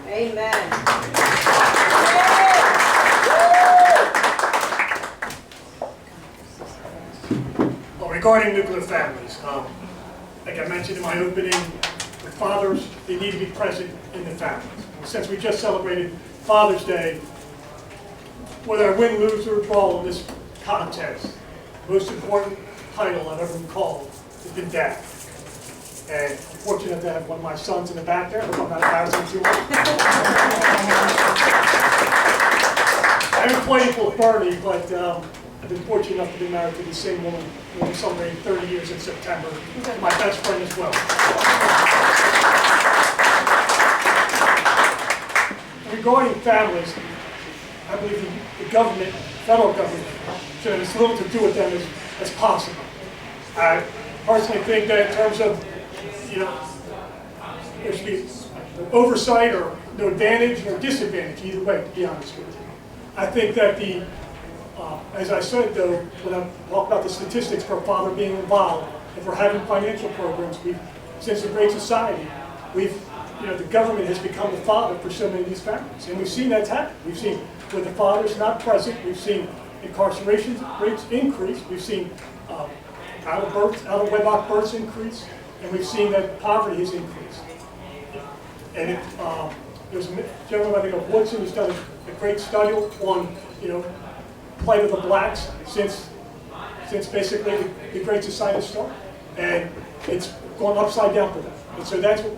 Amen. Well, regarding nuclear families, like I mentioned in my opening, the fathers, they need to be present in the families. Since we just celebrated Father's Day, whether I win, lose, or draw in this contest, the most important title I've ever been called has been Dad. And I'm fortunate to have one of my sons in the back there. I hope I'm not embarrassing too much. I haven't played with Bernie, but I've been fortunate enough to be married to the same woman. We're celebrating 30 years in September. My best friend as well. Regarding families, I believe the government, federal government, should have as little to do with them as possible. I personally think that in terms of, you know, there should be oversight or no advantage or disadvantage either way, to be honest with you. I think that as I said though, when I talk about the statistics for a father being involved, if we're having financial programs, since the Great Society, the government has become the father for so many of these families. And we've seen that's happen. We've seen where the father's not present, we've seen incarceration rates increase, we've seen out of wedlock births increase, and we've seen that poverty has increased. And there's a gentleman, I think of Woodson, who's done a great study on, plight of the blacks since basically the Great Society started. And it's gone upside down for them. And so that's what,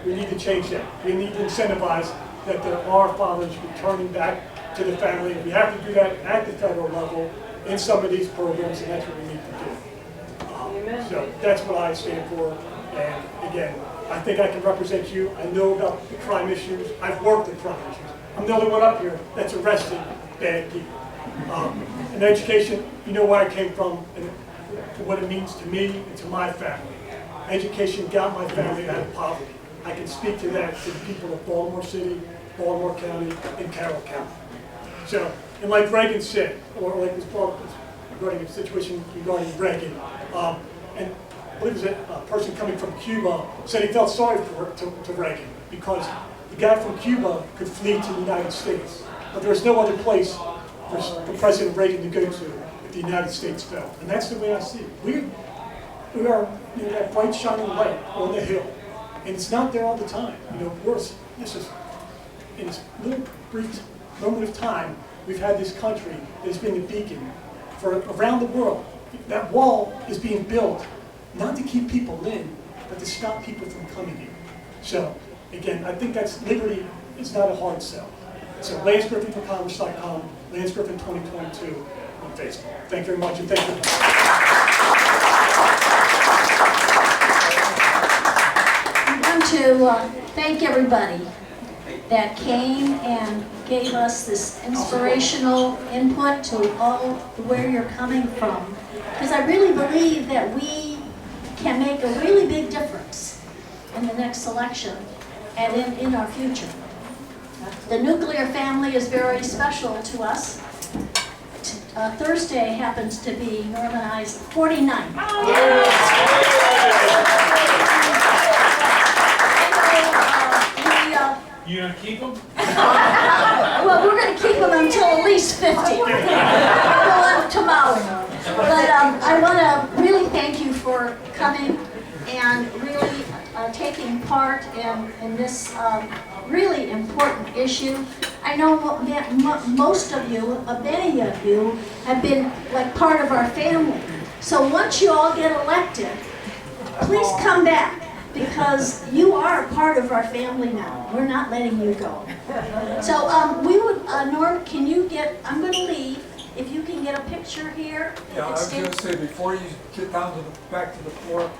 we need to change that. We need to incentivize that there are fathers returning back to the family. We have to do that at the federal level in some of these programs, and that's what we need to do. So that's what I stand for. And again, I think I can represent you. I know about the crime issues. I've worked the crime issues. I'm the only one up here that's arrested bad people. In education, you know where I came from and what it means to me and to my family. Education got my family out of poverty. I can speak to that to the people of Baltimore City, Baltimore County, and Carroll County. So, and like Reagan said, or like was brought up regarding a situation regarding Reagan, and I believe it was a person coming from Cuba said he felt sorry to Reagan because the guy from Cuba could flee to the United States, but there was no other place for President Reagan to go to if the United States fell. And that's the way I see it. We are that bright shining light on the hill, and it's not there all the time. This is in this little brief moment of time we've had this country that has been a beacon for around the world. That wall is being built not to keep people in, but to stop people from coming here. So again, I think that's liberty is not a hard sell. So Lance Griffin for Congress.com, Lance Griffin 2022 on Facebook. Thank you very much, and thank you. I want to thank everybody that came and gave us this inspirational input to all where you're coming from. Because I really believe that we can make a really big difference in the next election and in our future. The nuclear family is very special to us. Thursday happens to be Norman and I's 49th. You gonna keep them? Well, we're going to keep them until at least 50. We'll go to Maui. But I want to really thank you for coming and really taking part in this really important issue. I know most of you, many of you, have been like part of our family. So once you all get elected, please come back, because you are a part of our family now. We're not letting you go. So we would, Norm, can you I'm going to leave. If you can get a picture here. Yeah, I was going to say, before you get down back to the floor,